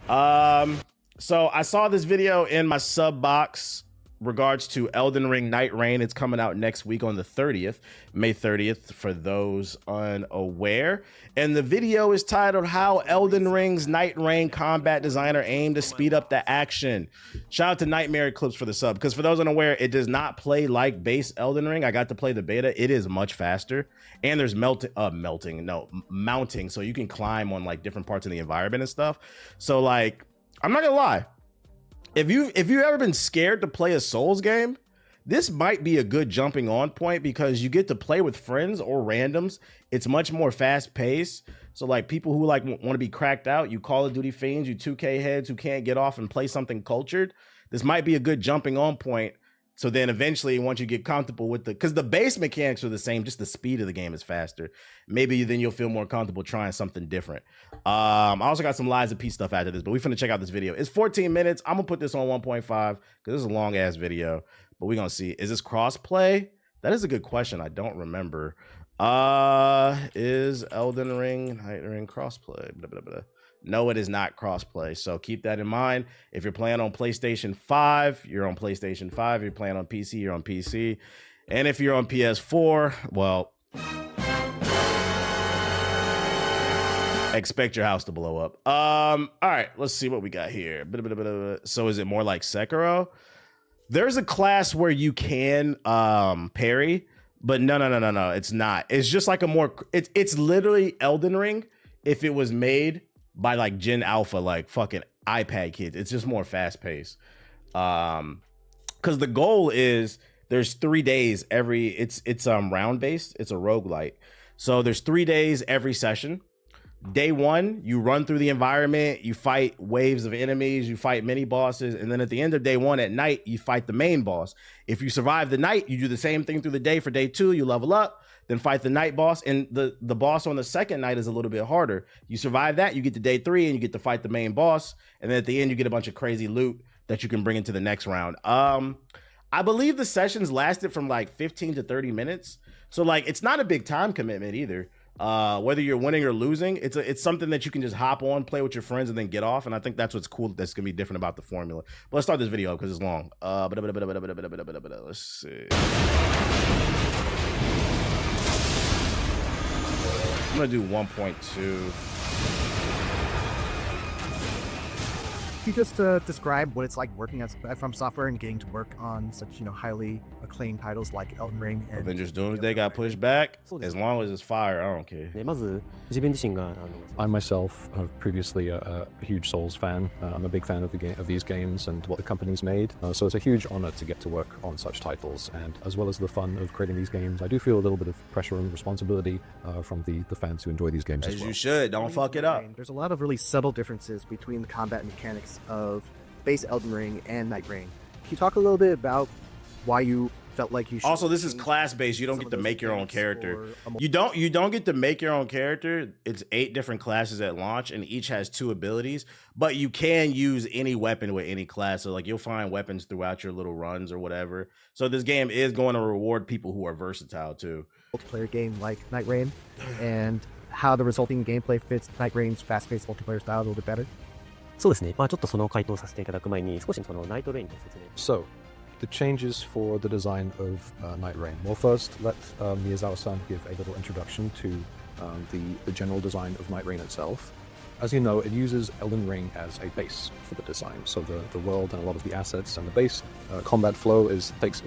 So I saw this video in my sub box regards to Elden Ring Nightreign. It's coming out next week on the 30th, May 30th, for those unaware. And the video is titled How Elden Ring's Nightreign Combat Designer Aimed to Speed Up the Action. Shout out to Nightmare Eclipse for the sub, because for those unaware, it does not play like base Elden Ring. I got to play the beta. It is much faster. And there's mounting. So you can climb on like different parts of the environment and stuff. So like, I'm not gonna lie. If you've ever been scared to play a Souls game, this might be a good jumping on point because you get to play with friends or randoms. It's much more fast paced. So like people who like want to be cracked out, you Call of Duty fiends, you 2K heads who can't get off and play something cultured, this might be a good jumping on point. So then eventually, once you get comfortable with because the base mechanics are the same, just the speed of the game is faster. Maybe then you'll feel more comfortable trying something different. I also got some Lies of P stuff after this, but we're finna check out this video. It's 14 minutes. I'm gonna put this on 1.5 because this is a long ass video, but we're gonna see. Is this crossplay? That is a good question. I don't remember. Is Elden Ring Nightreign crossplay? Blah, blah, blah. No, it is not crossplay. So keep that in mind. If you're playing on PlayStation 5, you're on PlayStation 5. If you're playing on PC, you're on PC. And if you're on PS4, well, expect your house to blow up. All right, let's see what we got here. So is it more like Sekiro? There's a class where you can parry, but no, it's not. It's just like a more, it's literally Elden Ring if it was made by like Gen Alpha, like fucking iPad kids. It's just more fast paced. Because the goal is there's 3 days it's round based. It's a roguelite. So there's 3 days every session. Day 1, you run through the environment, you fight waves of enemies, you fight mini bosses, and then at the end of day 1 at night, you fight the main boss. If you survive the night, you do the same thing through the day. For day 2, you level up, then fight the night boss, and the boss on the second night is a little bit harder. You survive that, you get to day 3, and you get to fight the main boss, and then at the end, you get a bunch of crazy loot that you can bring into the next round. I believe the sessions lasted from like 15 to 30 minutes, so like it's not a big time commitment either. Whether you're winning or losing, it's something that you can just hop on, play with your friends, and then get off. And I think that's what's cool. That's gonna be different about the formula. But let's start this video because it's long. Let's see. I'm gonna do 1.2. Can you just describe what it's like working at From Software and getting to work on such highly acclaimed titles like Elden Ring and Avengers Doomsday got pushed back. As long as it's fire, I don't care. I myself have previously a huge Souls fan. I'm a big fan of these games and what the company's made. So it's a huge honor to get to work on such titles, and as well as the fun of creating these games, I do feel a little bit of pressure and responsibility from the fans who enjoy these games as well. You should. Don't fuck it up. There's a lot of really subtle differences between the combat mechanics of base Elden Ring and Nightreign. Can you talk a little bit about why you felt like you should? Also, this is class-based. You don't get to make your own character. You don't get to make your own character. It's 8 different classes at launch, and each has 2 abilities. But you can use any weapon with any class. So like you'll find weapons throughout your little runs or whatever. So this game is going to reward people who are versatile too. Multiplayer game like Nightreign, and how the resulting gameplay fits Nightreign's fast-paced multiplayer style a little bit better. So, the changes for the design of Nightreign. Well, first, let Miyazawa-san give a little introduction to the general design of Nightreign itself. As you know, it uses Elden Ring as a base for the design. So the world and a lot of the assets and the base combat flow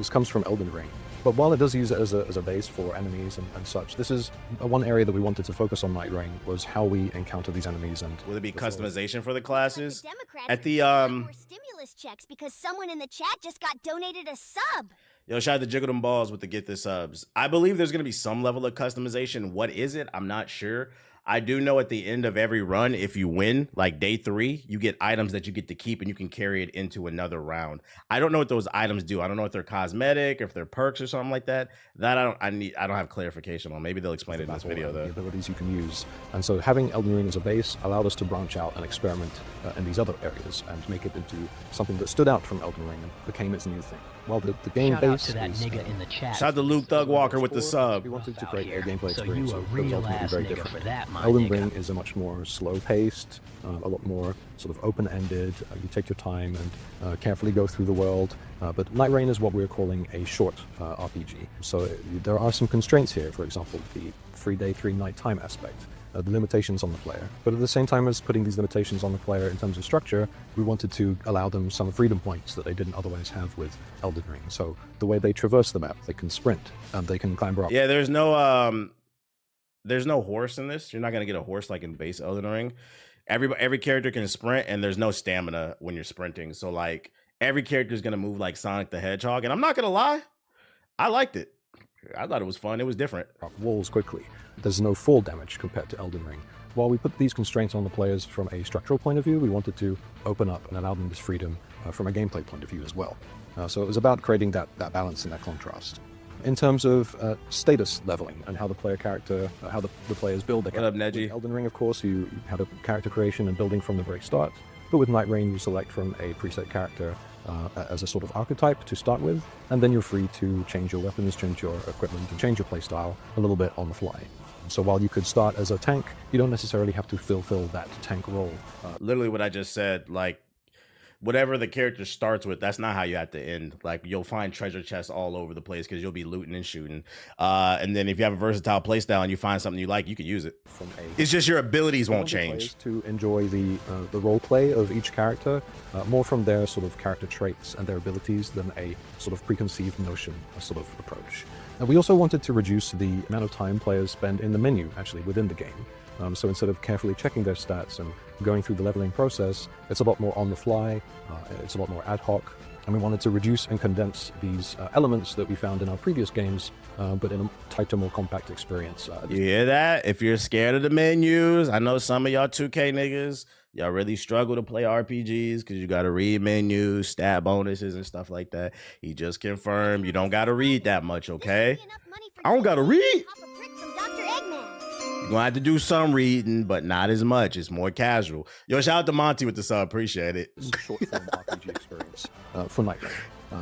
comes from Elden Ring. But while it does use it as a base for enemies and such, this is one area that we wanted to focus on Nightreign, was how we encounter these enemies. And will it be customization for the classes? At the more stimulus checks because someone in the chat just got donated a sub. Yo, shout out to Jiggle Them Balls with the Get This subs. I believe there's gonna be some level of customization. What is it? I'm not sure. I do know at the end of every run, if you win, like day 3, you get items that you get to keep and you can carry it into another round. I don't know what those items do. I don't know if they're cosmetic, if they're perks or something like that. That I don't have clarification on. Maybe they'll explain it in this video though. The abilities you can use. And so having Elden Ring as a base allowed us to branch out and experiment in these other areas and make it into something that stood out from Elden Ring and became its new thing. while the game Shout out base to that is, nigga in the chat. Shout out to Luke Thug Walker with the sub. we wanted to create a gameplay So experience you a that was real ultimately ass very nigga different. for that, my Elden nigga. Ring is a much more slow-paced, a lot more sort of open-ended. You take your time and carefully go through the world. But Nightreign is what we're calling a short RPG. So there are some constraints here. For example, the 3-day, 3-night time aspect. The limitations on the player. But at the same time as putting these limitations on the player in terms of structure, we wanted to allow them some freedom points that they didn't otherwise have with Elden Ring. So the way they traverse the map, they can sprint, they can climb rocks. Yeah, there's no horse in this. You're not gonna get a horse like in base Elden Ring. Every character can sprint, and there's no stamina when you're sprinting. So like every character is gonna move like Sonic the Hedgehog. And I'm not gonna lie, I liked it. I thought it was fun. It was different. Walls quickly. There's no fall damage compared to Elden Ring. While we put these constraints on the players from a structural point of view, we wanted to open up and allow them this freedom from a gameplay point of view as well. So it was about creating that balance and that contrast. In terms of status leveling and how the player character, how the players build their character. What up, Neji? With Elden Ring, of course, you had a character creation and building from the very start. But with Nightreign, you select from a preset character as a sort of archetype to start with, and then you're free to change your weapons, change your equipment, and change your playstyle a little bit on the fly. So while you could start as a tank, you don't necessarily have to fulfill that tank role. Literally what I just said, like whatever the character starts with, that's not how you have to end. Like you'll find treasure chests all over the place because you'll be looting and shooting. And then if you have a versatile playstyle and you find something you like, you can use it. It's just your abilities won't change. To enjoy the role play of each character, more from their sort of character traits and their abilities than a sort of preconceived notion, a sort of approach. And we also wanted to reduce the amount of time players spend in the menu, actually, within the game. So instead of carefully checking their stats and going through the leveling process, it's a lot more on the fly, it's a lot more ad hoc, and we wanted to reduce and condense these elements that we found in our previous games, but in a tighter, more compact experience. You hear that? If you're scared of the menus, I know some of y'all 2K niggas, y'all really struggle to play RPGs because you got to read menus, stat bonuses, and stuff like that. He just confirmed you don't got to read that much, okay? I don't got to read. You're going to have to do some reading, but not as much. It's more casual. Yo, shout out to Monty with the sub. Appreciate it. Short-form RPG experience for Nightreign.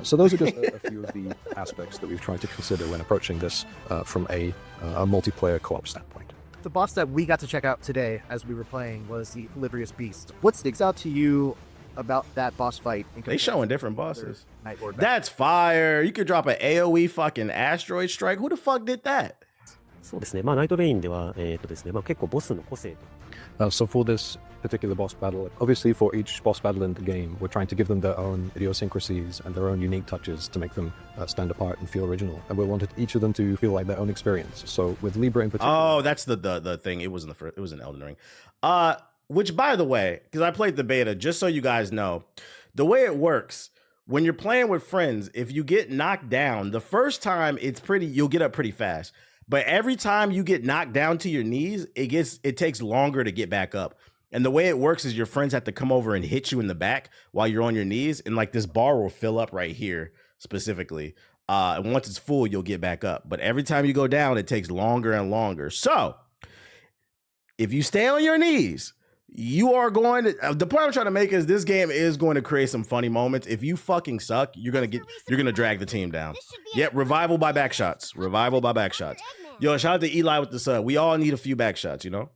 So those are just a few of the aspects that we've tried to consider when approaching this from a multiplayer co-op standpoint. The boss that we got to check out today as we were playing was the Equilibrious Beast. What sticks out to you about that boss fight? They showing different bosses. Night Lord That's fire. You could drop an AoE fucking asteroid strike. Who the fuck did that? そうですね。まあナイトレインではですね、まあ結構ボスの個性。So for this particular boss battle, obviously for each boss battle in the game, we're trying to give them their own idiosyncrasies and their own unique touches to make them stand apart and feel original. And we wanted each of them to feel like their own experience. So with Libra in particular. Oh, that's the thing. It was in the first. It was in Elden Ring. Which, by the way, because I played the beta, just so you guys know, the way it works when you're playing with friends, if you get knocked down, the first time you'll get up pretty fast. But every time you get knocked down to your knees, it takes longer to get back up. And the way it works is your friends have to come over and hit you in the back while you're on your knees. And like this bar will fill up right here specifically. And once it's full, you'll get back up. But every time you go down, it takes longer and longer. So if you stay on your knees, you are going to, the point I'm trying to make is this game is going to create some funny moments. If you fucking suck, you're going to drag the team down. Yep. Revival by back shots. Revival by back shots. Yo, shout out to Eli with the sub. We all need a few back shots, you know?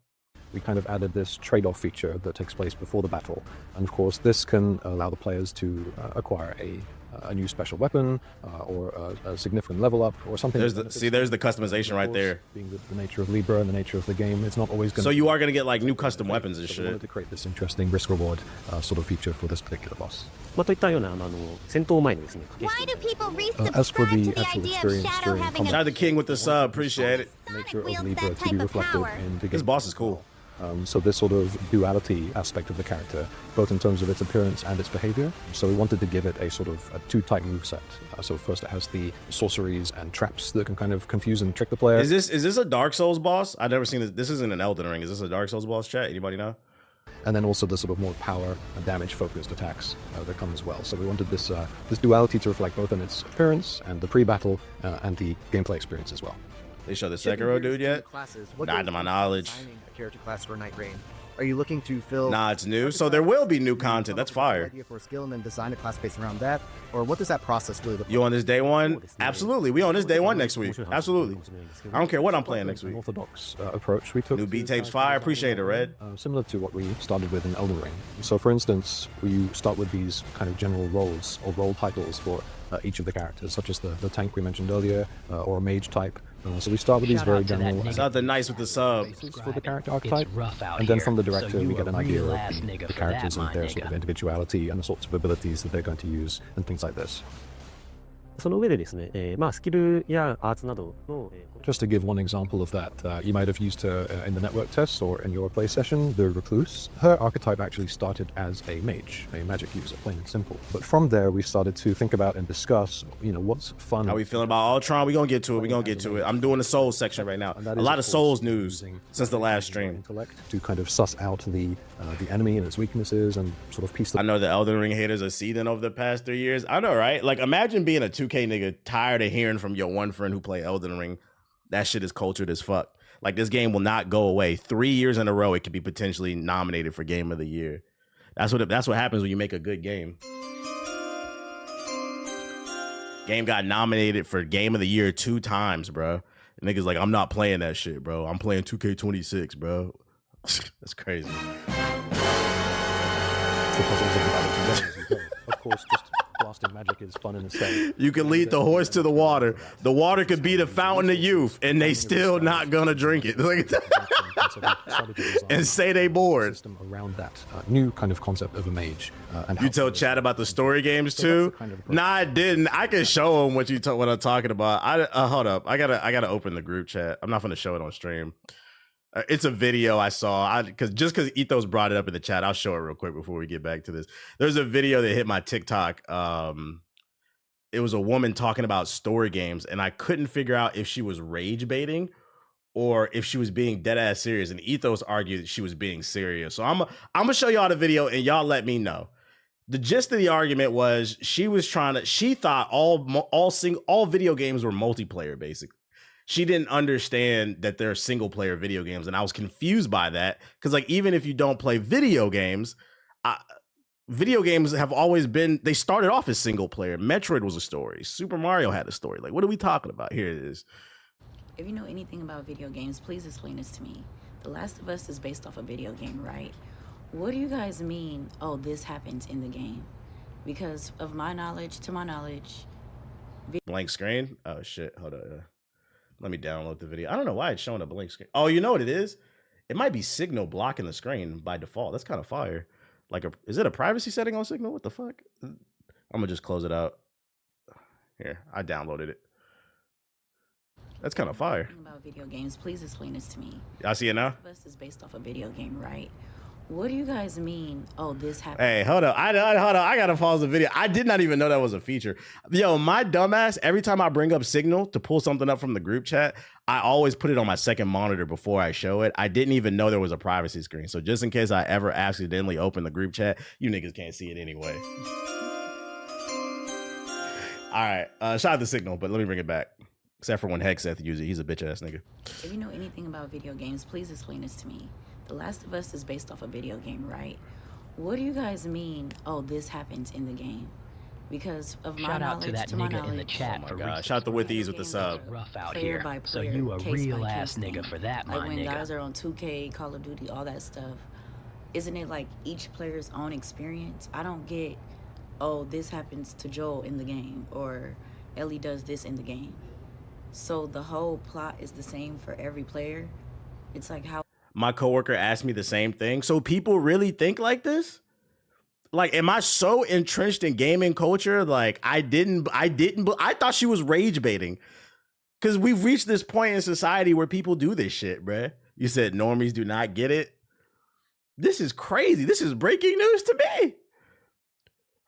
We kind of added this trade-off feature that takes place before the battle. And of course, this can allow the players to acquire a new special weapon or a significant level up or something. There's the customization right there. Being the nature of Libra and the nature of the game, it's not always going to... So you are going to get like new custom weapons and shit. We wanted to create this interesting risk-reward sort of feature for this particular boss. まあといったような戦闘前のですね。 Why do people resubscribe As for the to the actual idea of experience Shadow during having Shout out to King with the sub. Appreciate it. Nature of wields Libra that to be type of reflected power? in the game. This boss is cool. So this sort of duality aspect of the character, both in terms of its appearance and its behavior. So we wanted to give it a sort of a two-type moveset. So first it has the sorceries and traps that can kind of confuse and trick the player. Is this a Dark Souls boss? I've never seen this. This isn't an Elden Ring. Is this a Dark Souls boss, chat? Anybody know? And then also the sort of more power and damage-focused attacks that come as well. So we wanted this this duality to reflect both in its appearance and the pre-battle and the gameplay experience as well. They show the Sekiro dude yet? Classes. What Not goes to my into knowledge. designing a character class for Nightreign? Are you looking to fill? Nah, it's new, so there will be new content. That's fire. Idea for a skill and then design a class based around that, or what does that process really look like? You on this day one? Absolutely. We on this day one next week. Absolutely. I don't care what I'm playing next An week. orthodox approach we took. New to beat tapes character fire. design Appreciate it, Red. Similar to what we started with in Elden Ring. So, for instance, we start with these kind of general roles or role titles for each of the characters, such as the tank we mentioned earlier, or a mage type. So we start with these very general Shout out to Nice with the sub. bases for the character archetype, and then from the director we get an idea of the characters and their sort of individuality and the sorts of abilities that they're going to use and things like this. その上でですね、まあスキルやアーツなどの、Just to give one example of that, you might have used her in the network test or in your play session, the Recluse. Her archetype actually started as a mage, a magic user, plain and simple. But from there, we started to think about and discuss, what's fun. How we feeling about Ultron? We're gonna get to it. We're gonna get to it. I'm doing the Souls section right now. A lot of Souls news since the last stream. Intellect to kind of suss out the enemy and its weaknesses and sort of piece them. I know the Elden Ring haters are seething over the past 3 years. I know, right? Like, imagine being a 2K nigga tired of hearing from your one friend who played Elden Ring. That shit is cultured as fuck. Like, this game will not go away. 3 years in a row, it could be potentially nominated for Game of the Year. That's what happens when you make a good game. Game got nominated for Game of the Year 2 times, bro. And niggas like, I'm not playing that shit, bro. I'm playing 2K26, bro. That's crazy. Of course, just blasting magic is fun in itself. You can lead the horse to the water. The water could be the fountain of youth, and they still not gonna drink it. And say they bored. System around that new kind of concept of a mage. And You told Chad about the story games too? Nah, I didn't. I can show him what I'm talking about. Hold up. I gotta open the group chat. I'm not gonna show it on stream. It's a video I saw. Because Ethos brought it up in the chat, I'll show it real quick before we get back to this. There's a video that hit my TikTok. It was a woman talking about story games, and I couldn't figure out if she was rage baiting or if she was being dead ass serious. And Ethos argued that she was being serious. So I'm gonna show y'all the video, and y'all let me know. The gist of the argument was she thought all video games were multiplayer, basically. She didn't understand that there are single player video games. And I was confused by that. Cause like, even if you don't play video games have always been, they started off as single player. Metroid was a story. Super Mario had a story. Like, what are we talking about? Here it is. If you know anything about video games, please explain this to me. The Last of Us is based off a video game, right? What do you guys mean, oh, this happens in the game? Because to my knowledge, Blank screen? Oh shit, hold on. Let me download the video. I don't know why it's showing a blank screen. Oh, you know what it is? It might be Signal blocking the screen by default. That's kind of fire. Like, is it a privacy setting on Signal? What the fuck? I'm gonna just close it out. Here, I downloaded it. That's kind of fire. About video games, please explain this to me. I see it now. Last of Us is based off a video game, right? What do you guys mean? Oh, this happened. Hey, hold up. I gotta pause the video. I did not even know that was a feature. Yo, my dumbass, every time I bring up Signal to pull something up from the group chat, I always put it on my second monitor before I show it. I didn't even know there was a privacy screen. So just in case I ever accidentally open the group chat, you niggas can't see it anyway. All right. Shout out to Signal, but let me bring it back. Except for when Hexeth uses it. He's a bitch ass nigga. If you know anything about video games, please explain this to me. The Last of Us is based off a video game, right? What do you guys mean, oh, this happens in the game? Because of my knowledge, to my knowledge, in the chat. Oh my god! Shout out to With Ease with the sub. Rough out player here. by So player, you a case real by ass case nigga thing. for that, my like when nigga. guys are on 2K, Call of Duty, all that stuff. Isn't it like each player's own experience? I don't get, oh, this happens to Joel in the game, or Ellie does this in the game. So the whole plot is the same for every player. It's like how My coworker asked me the same thing. So people really think like this? Like, am I so entrenched in gaming culture? Like, I thought she was rage baiting. Because we've reached this point in society where people do this shit, bruh. You said normies do not get it. This is crazy. This is breaking news to me.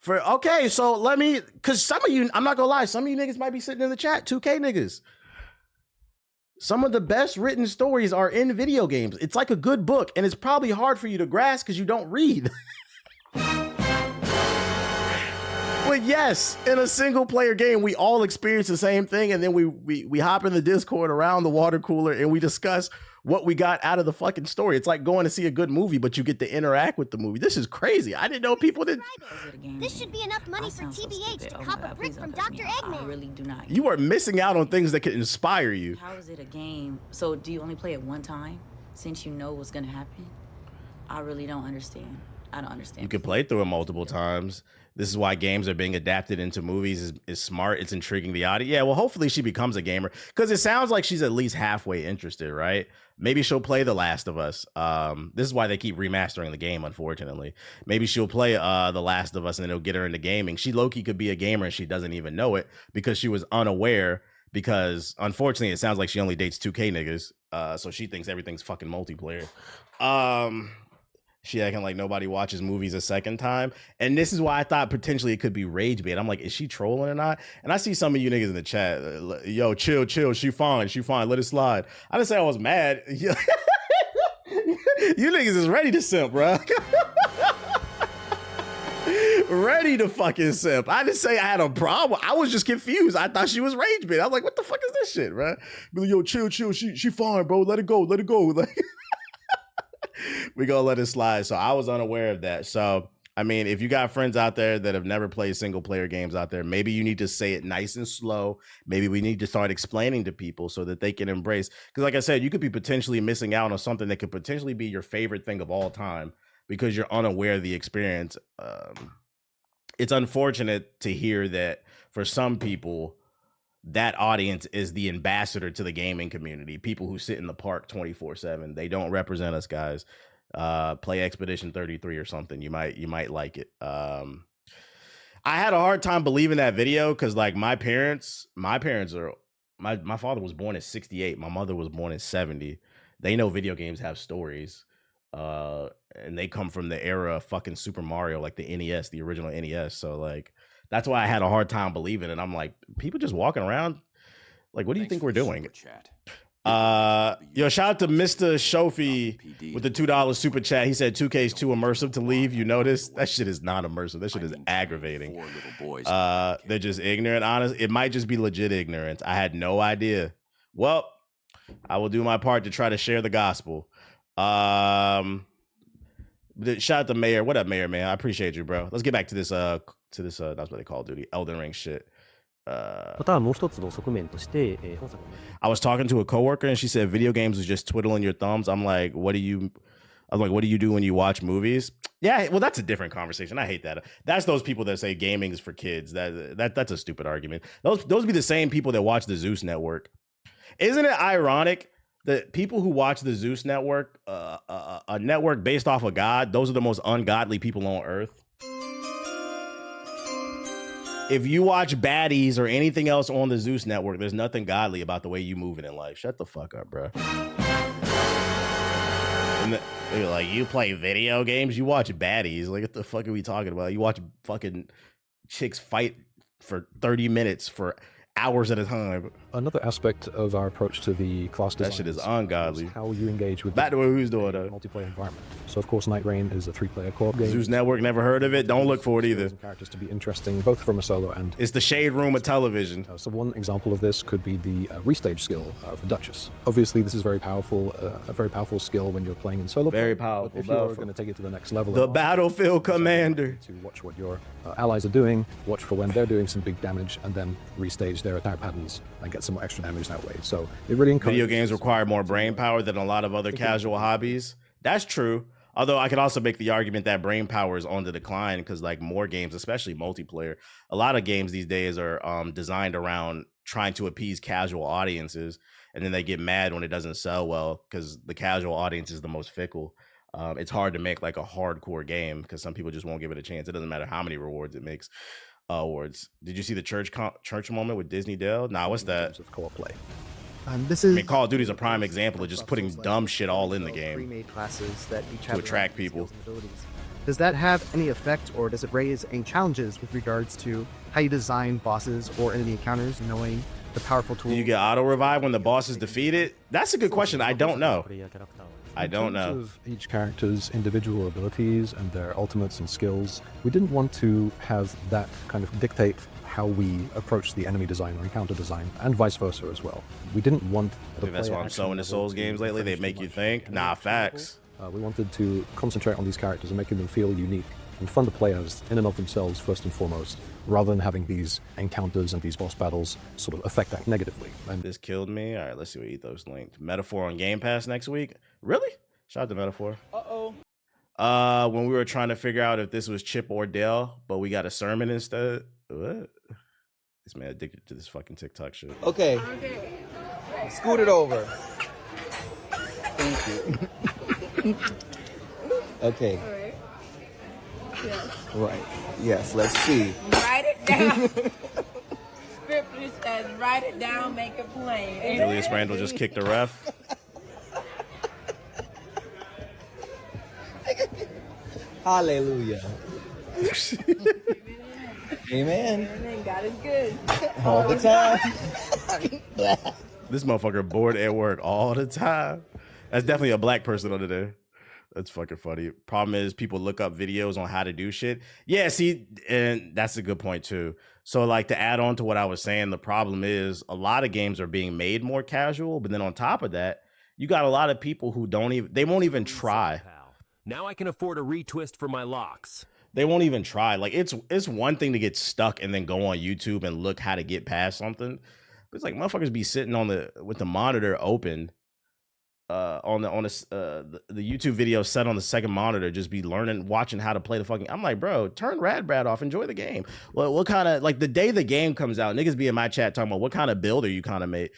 Okay, so let me, because some of you, I'm not gonna lie, some of you niggas might be sitting in the chat, 2K niggas. Some of the best written stories are in video games. It's like a good book, and it's probably hard for you to grasp because you don't read. But yes, in a single player game, we all experience the same thing, and then we hop in the Discord around the water cooler and we discuss what we got out of the fucking story. It's like going to see a good movie, but you get to interact with the movie. This is crazy. I didn't know people didn't. This should be enough money for TBH to cop a brick from Dr. I Eggman. really do not. You are missing out on things that could inspire you. How is it a game? So do you only play it one time since you know what's gonna happen? I really don't understand. I don't understand. You can play through it multiple times. This is why games are being adapted into movies is smart. It's intriguing the audience. Yeah, well, hopefully she becomes a gamer because it sounds like she's at least halfway interested, right? Maybe she'll play The Last of Us. This is why they keep remastering the game, unfortunately. Maybe she'll play The Last of Us and it'll get her into gaming. She low-key could be a gamer and she doesn't even know it because she was unaware because, unfortunately, it sounds like she only dates 2K niggas. So she thinks everything's fucking multiplayer. She acting like nobody watches movies a second time. And this is why I thought potentially it could be rage bait. I'm like, is she trolling or not? And I see some of you niggas in the chat. Yo, chill. She fine. Let it slide. I didn't say I was mad. You niggas is ready to simp, bro. Ready to fucking simp. I didn't say I had a problem. I was just confused. I thought she was rage bait. I was like, what the fuck is this shit, bro? Be like, yo, chill. She fine, bro. Let it go. Like, we gonna let it slide. So I was unaware of that. So I mean, if you got friends out there that have never played single player games out there, maybe you need to say it nice and slow. Maybe we need to start explaining to people so that they can embrace. Because like I said, you could be potentially missing out on something that could potentially be your favorite thing of all time because you're unaware of the experience. It's unfortunate to hear that for some people, that audience is the ambassador to the gaming community. People who sit in the park 24/7. They don't represent us, guys. Play Expedition 33 or something. You might like it. I had a hard time believing that video because like my father was born in 68. My mother was born in 70. They know video games have stories. And they come from the era of fucking Super Mario, like the NES, the original NES. So like that's why I had a hard time believing it. I'm like, people just walking around. Like, what do you think we're doing? Yo, shout out to Mr. Shofi with the $2 super chat. He said 2K is too immersive to leave. You notice? That shit is not immersive. That shit is aggravating. They're just ignorant, honest. It might just be legit ignorance. I had no idea. Well, I will do my part to try to share the gospel. Shout out to Mayor. What up, Mayor, man? I appreciate you, bro. Let's get back to this that's what they call Duty, Elden Ring shit. またもう一つの側面として、本作の I was talking to a coworker and she said video games is just twiddling your thumbs. I'm like, what do you do when you watch movies? Yeah, well, that's a different conversation. I hate that. That's those people that say gaming is for kids. That's a stupid argument. Those be the same people that watch the Zeus Network. Isn't it ironic that people who watch the Zeus Network, a network based off of God, those are the most ungodly people on earth? If you watch baddies or anything else on the Zeus Network, there's nothing godly about the way you moving in life. Shut the fuck up, bro. And they're like, you play video games? You watch baddies? Like, what the fuck are we talking about? You watch fucking chicks fight for 30 minutes for hours at a time. Another aspect of our approach to the class design that shit is ungodly. How you engage with back to what who's doing though. Multiplayer environment. So of course, Nightreign is a 3-player co-op game. Zeus Network, never heard of it. Don't look for it either. Characters to be interesting, both from a solo and. It's the shade room of television. So one example of this could be the restage skill of the Duchess. Obviously, this is very powerful, a very powerful skill when you're playing in solo. Very powerful. But if you're going to take it to the next level, the battlefield commander. To watch what your allies are doing, watch for when they're doing some big damage, and then restage their attack patterns and get some extra damage that way. So it really encourages. Video games require more brain power than a lot of other casual hobbies. That's true. Although I could also make the argument that brain power is on the decline because like more games, especially multiplayer, a lot of games these days are designed around trying to appease casual audiences. And then they get mad when it doesn't sell well because the casual audience is the most fickle. It's hard to make like a hardcore game because some people just won't give it a chance. It doesn't matter how many rewards it makes. Awards. Did you see the church moment with Disney Dale? Nah, what's that? Of co-op play. This is Call of Duty is a prime example of just putting dumb shit all in the game pre-made classes that each to have attract their own people. skills and abilities. Does that have any effect, or does it raise any challenges with regards to how you design bosses or enemy encounters, knowing the powerful tools? Do you get auto revive when the boss is defeated? That's a good question. I don't know. プレイヤーキャラクターを I don't In terms know. of each character's individual abilities and their ultimates and skills, we didn't want to have that kind of dictate how we approach the enemy design or encounter design, and vice versa as well. We didn't want I think that's why I'm so into Souls games lately. They make you think. Nah, facts. We wanted to concentrate on these characters and making them feel unique and fun to play as in and of themselves first and foremost, rather than having these encounters and these boss battles sort of affect that negatively. And This killed me. All right, let's see what Ethos linked. Metaphor on Game Pass next week. Really? Shout out to Metaphor. When we were trying to figure out if this was Chip or Dale, but we got a sermon instead. What? This man addicted to this fucking TikTok shit. Okay. Scoot it over. Thank you. Okay. Right. Yes, let's see. Write it down. Scripture says, write it down, make it plain. Julius Randle just kicked the ref. Hallelujah. Amen. Amen. God is good. All the time. This motherfucker bored at work all the time. That's definitely a black person under there. That's fucking funny. Problem is, people look up videos on how to do shit. Yeah, see, and that's a good point too. So, like, to add on to what I was saying, the problem is a lot of games are being made more casual, but then on top of that, you got a lot of people who they won't even try. Now I can afford a retwist for my locks. They won't even try. Like, it's one thing to get stuck and then go on YouTube and look how to get past something. But it's like motherfuckers be sitting with the monitor open. On the YouTube video set on the second monitor, just be watching how to play the fucking. I'm like, bro, turn Radbrad off, enjoy the game. Well, what kind of, like, the day the game comes out, niggas be in my chat talking about what kind of build are you trying to make.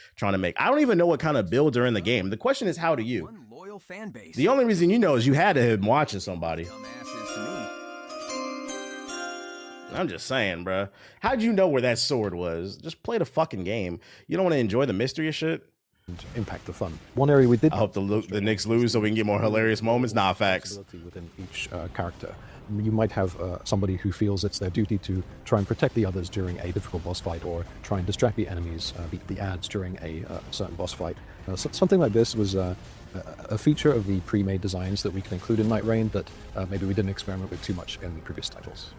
I don't even know what kind of builds are in the game. The question is, how do you? One loyal fan base. The only reason you know is you had to have been watching somebody. Dumbasses to me. I'm just saying, bro. How'd you know where that sword was? Just play the fucking game. You don't want to enjoy the mystery of shit. impact the fun. One area we did. I hope the Knicks lose so we can get more hilarious moments. Nah, facts. Within each character, you might have somebody who feels it's their duty to try and protect the others during a difficult boss fight, or try and distract the enemies, the ads during a certain boss fight. Something like this was a feature of the pre-made designs that we can include in Nightreign that maybe we didn't experiment with too much in the previous titles.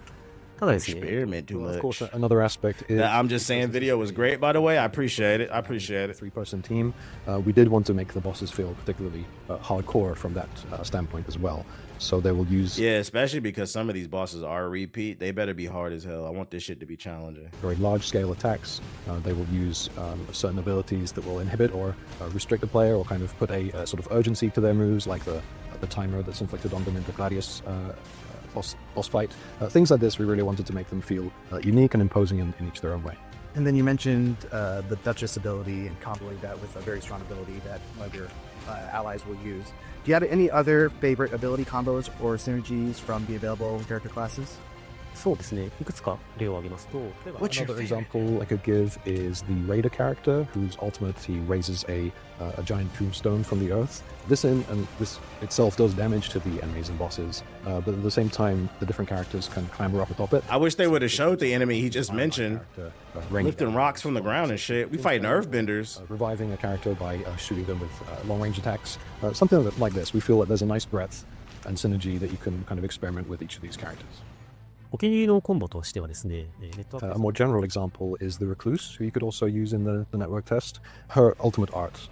Experiment too much. Of course, another aspect is... I'm just saying, video was great, by the way. I appreciate it. Three-person team. We did want to make the bosses feel particularly hardcore from that standpoint as well. So they will use... Yeah, especially because some of these bosses are repeat. They better be hard as hell. I want this shit to be challenging. Very large-scale attacks. They will use certain abilities that will inhibit or restrict the player, or kind of put a sort of urgency to their moves, like the timer that's inflicted on them in the Gladius boss fight. Things like this, we really wanted to make them feel unique and imposing in each their own way. And then you mentioned the Duchess ability and comboing that with a very strong ability that one of your allies will use. Do you have any other favorite ability combos or synergies from the available character classes? そうですね。いくつか例を挙げますと、例えば Another example I could give is the Raider character, whose ultimate he raises a giant tombstone from the earth. This itself does damage to the enemies and bosses, but at the same time, the different characters can clamber up atop it. I wish they would have showed the enemy he just mentioned, lifting rocks from the ground and shit. We fighting earthbenders. Reviving a character by shooting them with long-range attacks. Something like this. We feel that there's a nice breadth and synergy that you can kind of experiment with each of these characters. お気に入りのコンボとしてはですね、ネットワーク A more general example is the Recluse, who you could also use in the network test. Her ultimate art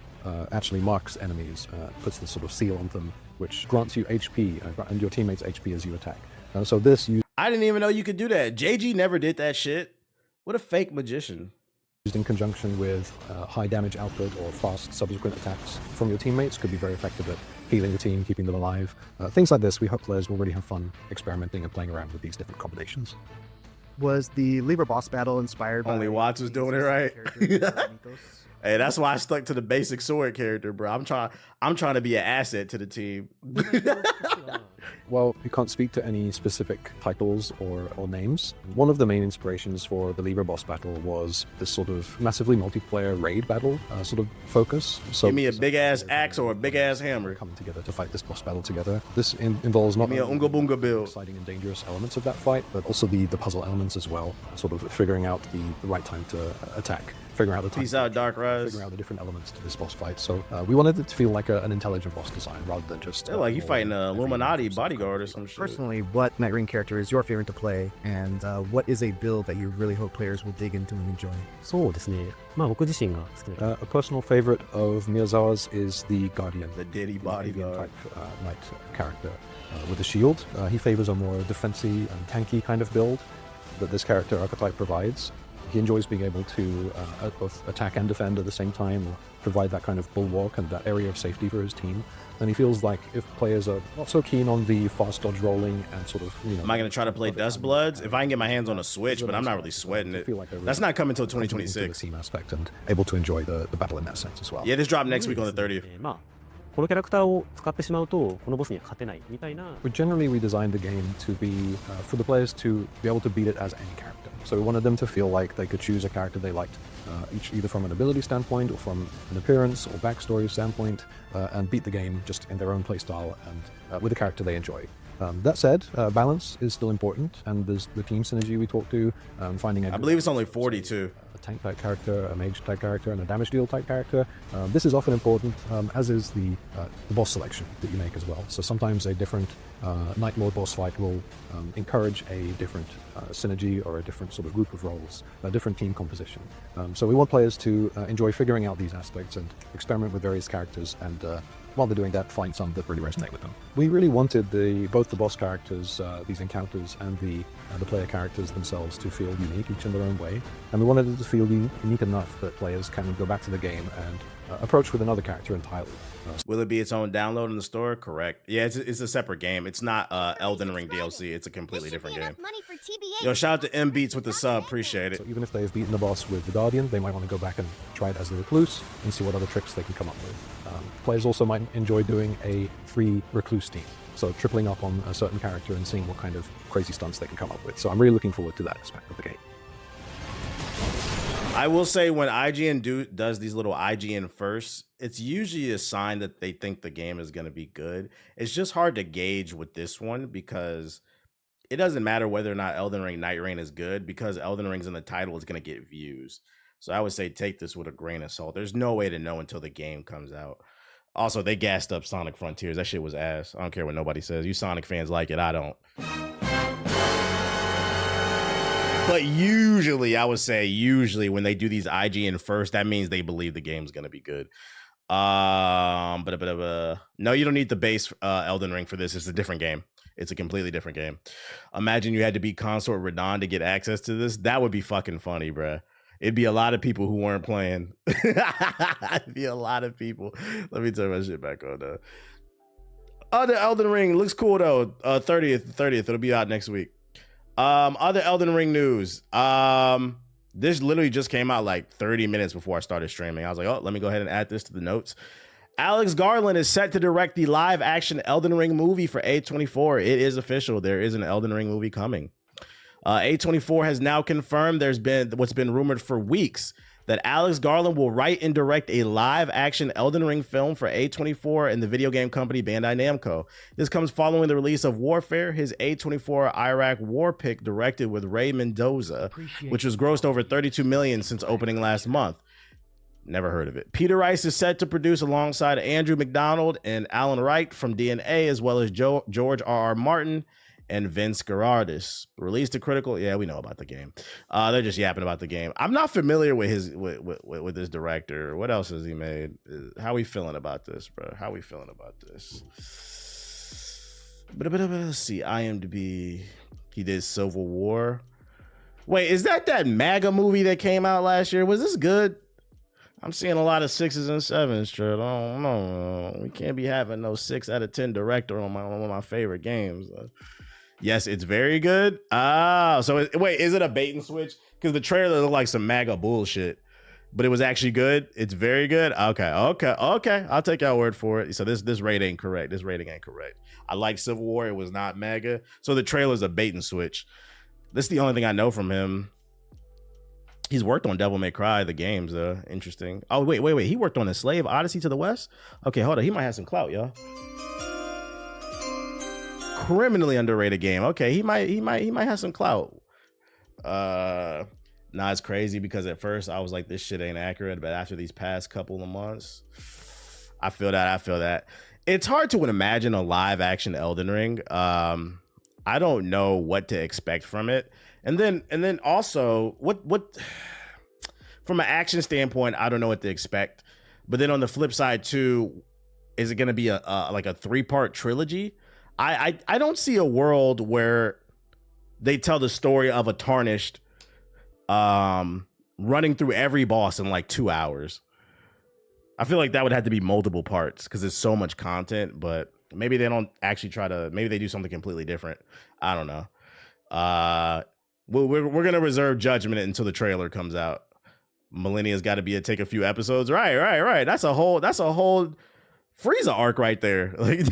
actually marks enemies, puts the sort of seal on them, which grants you HP and your teammates HP as you attack. So this I didn't even know you could do that. JG never did that shit. What a fake magician. used in conjunction with high damage output or fast subsequent attacks from your teammates could be very effective at healing the team, keeping them alive. Things like this, we hope players will really have fun experimenting and playing around with these different combinations. Was the Libra boss battle inspired by... Only Watts was doing it right. Hey, that's why I stuck to the basic sword character, bro. I'm trying to be an asset to the team. Well, we can't speak to any specific titles or names. One of the main inspirations for the Libra boss battle was this sort of massively multiplayer raid battle sort of focus. So give me a big-ass axe or a big-ass hammer. Coming together to fight this boss battle together. This involves not only Unga Bunga build, exciting and dangerous elements of that fight, but also the puzzle elements as well, sort of figuring out the right time to attack. figuring out the time. Peace out, Dark Rise. Figuring out the different elements to this boss fight. So we wanted it to feel like an intelligent boss design rather than just. Like you fighting a every Illuminati sort of bodyguard or some shit. Personally, what Nightreign character is your favorite to play, and what is a build that you really hope players will dig into and enjoy? そうですね。まあ僕自身が好きな。A personal favorite of Miyazawa's is the Guardian. The Diddy bodyguard. Type, knight character with a shield. He favors a more defensy and tanky kind of build that this character archetype provides. He enjoys being able to both attack and defend at the same time, or provide that kind of bulwark and that area of safety for his team. And he feels like if players are not so keen on the fast dodge rolling and sort of, Am I going to try to play Dust Bloods? If I can get my hands on a Switch, but I'm not really sweating it. That's not coming until 2026. Team aspect and able to enjoy the battle in that sense as well. Yeah, this drop next week on the 30th. まあこのキャラクターを使ってしまうとこのボスには勝てないみたいな。Generally, we designed the game to be for the players to be able to beat it as any character. So we wanted them to feel like they could choose a character they liked, either from an ability standpoint or from an appearance or backstory standpoint, and beat the game just in their own playstyle and with a character they enjoy. That said, balance is still important, and there's the team synergy we talked to, finding a... I believe it's only 42. A tank type character, a mage type character, and a damage deal type character. This is often important, as is the boss selection that you make as well. So sometimes a different night mode boss fight will encourage a different synergy or a different sort of group of roles, a different team composition. So we want players to enjoy figuring out these aspects and experiment with various characters, and while they're doing that, find some that really resonate with them. We really wanted both the boss characters, these encounters, and the player characters themselves to feel unique, each in their own way. And we wanted it to feel unique enough that players can go back to the game and approach with another character entirely. Will it be its own download in the store? Correct. Yeah, it's a separate game. It's not Elden Ring DLC. It's a completely different game. Yo, shout out to M Beats with the sub. Appreciate it. So even if they've beaten the boss with the Guardian, they might want to go back and try it as the Recluse and see what other tricks they can come up with. Players also might enjoy doing a free Recluse team. So tripling up on a certain character and seeing what kind of crazy stunts they can come up with. So I'm really looking forward to that aspect of the game. I will say when IGN does these little IGN first, it's usually a sign that they think the game is going to be good. It's just hard to gauge with this one because it doesn't matter whether or not Elden Ring Nightreign is good, because Elden Ring's in the title is going to get views. So I would say take this with a grain of salt. There's no way to know until the game comes out. Also, they gassed up Sonic Frontiers. That shit was ass. I don't care what nobody says. You Sonic fans like it. I don't. But usually, I would say when they do these IGN first, that means they believe the game's going to be good. No, you don't need the base Elden Ring for this. It's a different game. It's a completely different game. Imagine you had to beat Consort Radon to get access to this. That would be fucking funny, bruh. It'd be a lot of people who weren't playing. It'd be a lot of people. Let me turn my shit back on. Other Elden Ring looks cool though. 30th. It'll be out next week. Other Elden Ring news. This literally just came out like 30 minutes before I started streaming. I was like, oh, let me go ahead and add this to the notes. Alex Garland is set to direct the live action Elden Ring movie for A24. It is official. There is an Elden Ring movie coming. A24 has now confirmed there's been what's been rumored for weeks, that Alex Garland will write and direct a live action Elden Ring film for A24 and the video game company Bandai Namco. This comes following the release of Warfare, his A24 Iraq war pick directed with Ray Mendoza, which was grossed over $32 million since opening last month. Never heard of it. Peter Rice is set to produce alongside Andrew McDonald and Alan Wright from DNA, as well as George R.R. Martin and Vince Gerardis. Released to critical. Yeah, we know about the game. They're just yapping about the game. I'm not familiar with his with this director. What else has he made? How we feeling about this, bro? How we feeling about this? Let's see. IMDb. He did Civil War. Wait, is that MAGA movie that came out last year? Was this good? I'm seeing a lot of 6s and 7s, Trey. I don't know. We can't be having no 6 out of 10 director on one of my favorite games. Yes, it's very good. So wait, is it a bait and switch? Because the trailer looked like some MAGA bullshit, but it was actually good. It's very good. Okay. I'll take your word for it. So this rate ain't correct. This rating ain't correct. I like Civil War. It was not MAGA. So the trailer's a bait and switch. This is the only thing I know from him. He's worked on Devil May Cry, the games. Interesting. Oh, wait. He worked on a Slave Odyssey to the West. Okay, hold on. He might have some clout, y'all. Criminally underrated game. Okay, he might have some clout. Nah, it's crazy because at first I was like, this shit ain't accurate, but after these past couple of months, I feel that. It's hard to imagine a live action Elden Ring. I don't know what to expect from it. And then also what from an action standpoint, I don't know what to expect. But then on the flip side too, is it going to be a like a 3-part trilogy? I don't see a world where they tell the story of a Tarnished running through every boss in like 2 hours. I feel like that would have to be multiple parts because there's so much content, but maybe they don't actually maybe they do something completely different. I don't know. We're going to reserve judgment until the trailer comes out. Millennia's got to take a few episodes. Right. That's a whole Frieza arc right there. Like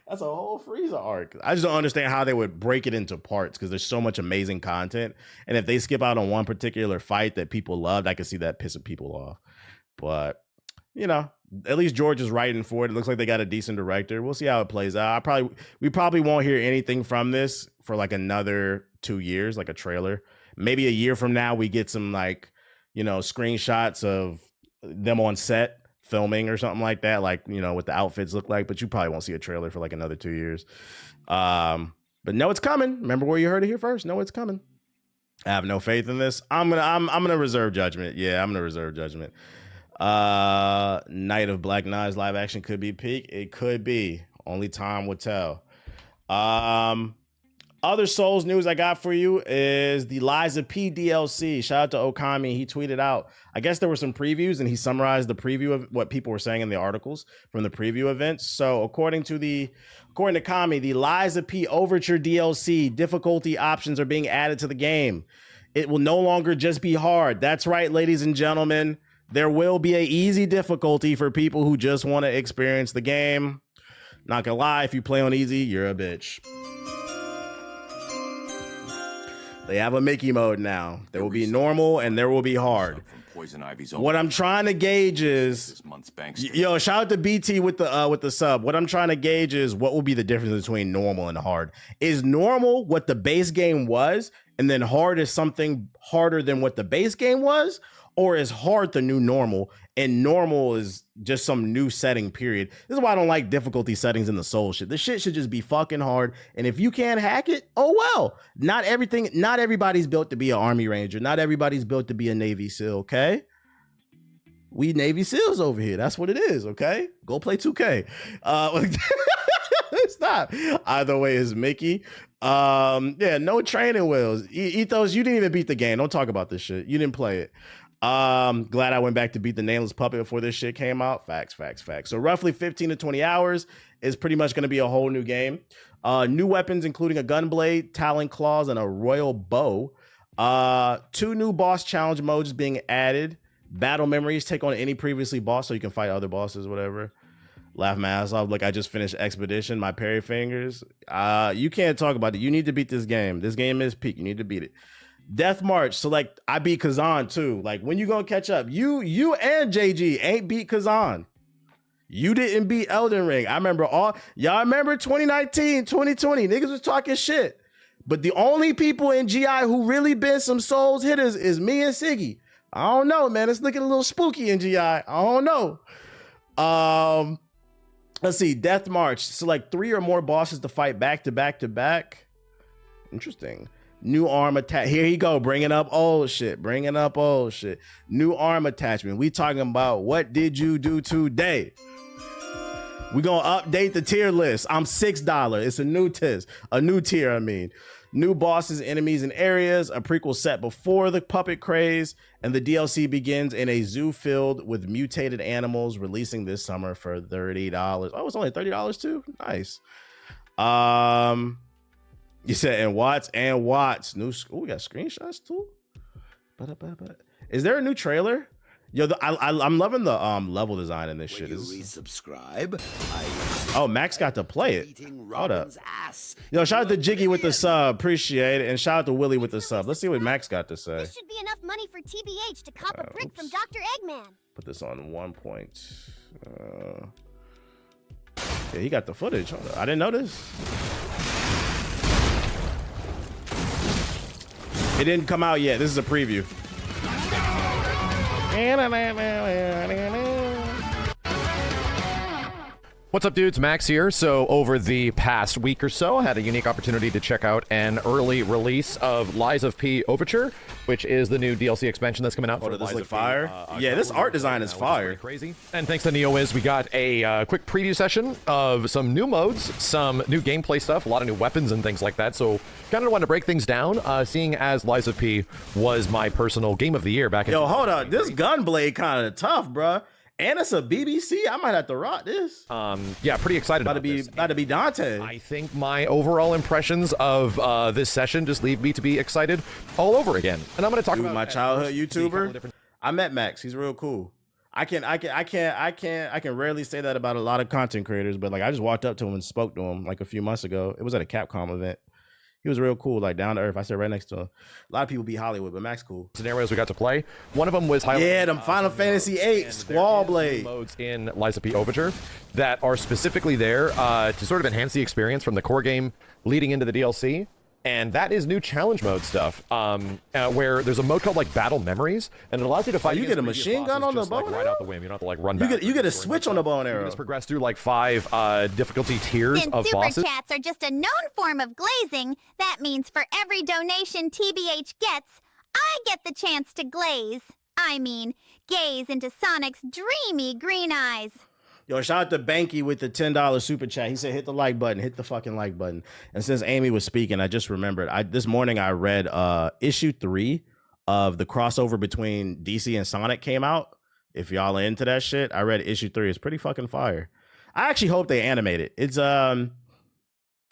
that's a whole Frieza arc. I just don't understand how they would break it into parts because there's so much amazing content. And if they skip out on one particular fight that people loved, I can see that pissing people off. But, you know, at least George is writing for it. It looks like they got a decent director. We'll see how it plays out. We probably won't hear anything from this for like another 2 years, like a trailer. Maybe a year from now, we get some like, you know, screenshots of them on set filming or something like that, like, you know, what the outfits look like, but you probably won't see a trailer for like another 2 years. But no, it's coming. Remember where you heard it here first. No, it's coming. I have no faith in this. I'm gonna reserve judgment. Yeah, I'm gonna reserve judgment. Night of Black Knives live action could be peak. It could be. Only time will tell. Other Souls news I got for you is the Liza P DLC. Shout out to Okami. He tweeted out, I guess there were some previews and he summarized the preview of what people were saying in the articles from the preview events. So according to Kami, the Liza P Overture DLC difficulty options are being added to the game. It will no longer just be hard. That's right, ladies and gentlemen. There will be an easy difficulty for people who just want to experience the game. Not gonna lie, if you play on easy, you're a bitch. They have a Mickey mode now. There will be normal and there will be hard. What I'm trying to gauge is, yo, shout out to BT with the sub. What I'm trying to gauge is what will be the difference between normal and hard. Is normal what the base game was, and then hard is something harder than what the base game was? Or is hard the new normal and normal is just some new setting, period? This is why I don't like difficulty settings in the Soul shit. This shit should just be fucking hard. And if you can't hack it, oh well. Not everybody's built to be an Army Ranger. Not everybody's built to be a Navy SEAL, okay? We Navy SEALs over here. That's what it is, okay? Go play 2K. Stop. Either way is Mickey. Yeah, no training wheels. Ethos, you didn't even beat the game. Don't talk about this shit. You didn't play it. Glad I went back to beat the Nameless Puppet before this shit came out. Facts. So roughly 15 to 20 hours is pretty much going to be a whole new game. New weapons, including a gunblade, talon claws, and a royal bow. 2 new boss challenge modes being added. Battle memories, take on any previously boss so you can fight other bosses, whatever. Laugh my ass off like I just finished Expedition, my parry fingers. You can't talk about it. You need to beat this game. This game is peak. You need to beat it. Death March, select. I beat Kazan too. Like, when you gonna catch up? You and JG ain't beat Kazan. You didn't beat Elden Ring. I remember y'all remember 2019, 2020. Niggas was talking shit. But the only people in GI who really been some Souls hitters is me and Siggy. I don't know, man. It's looking a little spooky in GI. I don't know. Let's see. Death March, select 3 or more bosses to fight back to back to back. Interesting. New arm attach. Here you go. Bringing up old shit. New arm attachment. We talking about what did you do today? We gonna update the tier list. I'm $6. It's a new tier. I mean, new bosses, enemies, and areas. A prequel set before the puppet craze, and the DLC begins in a zoo filled with mutated animals. Releasing this summer for $30. Oh, it's only $30 too. Nice. You said and Watts. New. Oh, we got screenshots too. Is there a new trailer? Yo, I'm loving the level design in this shit. Resubscribe. Oh, Max got to play it. Hold up. Yo, shout out to Jiggy with the sub. Appreciate it. And shout out to Willie with the sub. Let's see what Max got to say. This should be enough money for TBH to cop a brick from Dr. Eggman. Put this on 1 point. Yeah, he got the footage. Hold up. I didn't know this. It didn't come out yet. This is a preview. What's up, dudes? Max here. So over the past week or so, I had a unique opportunity to check out an early release of Lies of P Overture, which is the new DLC expansion that's coming out for does this Lies look of fire? P. Yeah, this art design is fire. Crazy. And thanks to NeoWiz, we got a quick preview session of some new modes, some new gameplay stuff, a lot of new weapons and things like that. So kind of wanted to break things down, seeing as Lies of P was my personal game of the year back in... Yo, hold on. This gunblade kind of tough, bruh. And it's a BBC. I might have to rock this. Yeah, pretty excited about this. About to be Dante. I think my overall impressions of this session just leave me to be excited all over again. And I'm going to talk about my childhood YouTuber. I met Max. He's real cool. I can rarely say that about a lot of content creators, but like I just walked up to him and spoke to him like a few months ago. It was at a Capcom event. He was real cool, like down to earth. I sat right next to him. A lot of people be Hollywood, but Max cool. Scenarios we got to play. One of them was them Final Fantasy VIII Squall Blade modes in Lies of P Overture that are specifically there to sort of enhance the experience from the core game leading into the DLC. And that is new challenge mode stuff, where there's a mode called like Battle Memories, and it allows you to fight. You get a machine gun on the bow and right out the whim. You don't have to like run back. You get a switch on the bow and arrow. You just progress through like 5 difficulty tiers of Super bosses. chats are just a known form of glazing. That means for every donation TBH gets, I get the chance to glaze. I mean, gaze into Sonic's dreamy green eyes. Yo, shout out to Banky with the $10 super chat. He said, hit the like button, hit the fucking like button. And since Amy was speaking, I just remembered. This morning I read issue 3 of the crossover between DC and Sonic came out. If y'all are into that shit, I read issue 3. It's pretty fucking fire. I actually hope they animate it. It's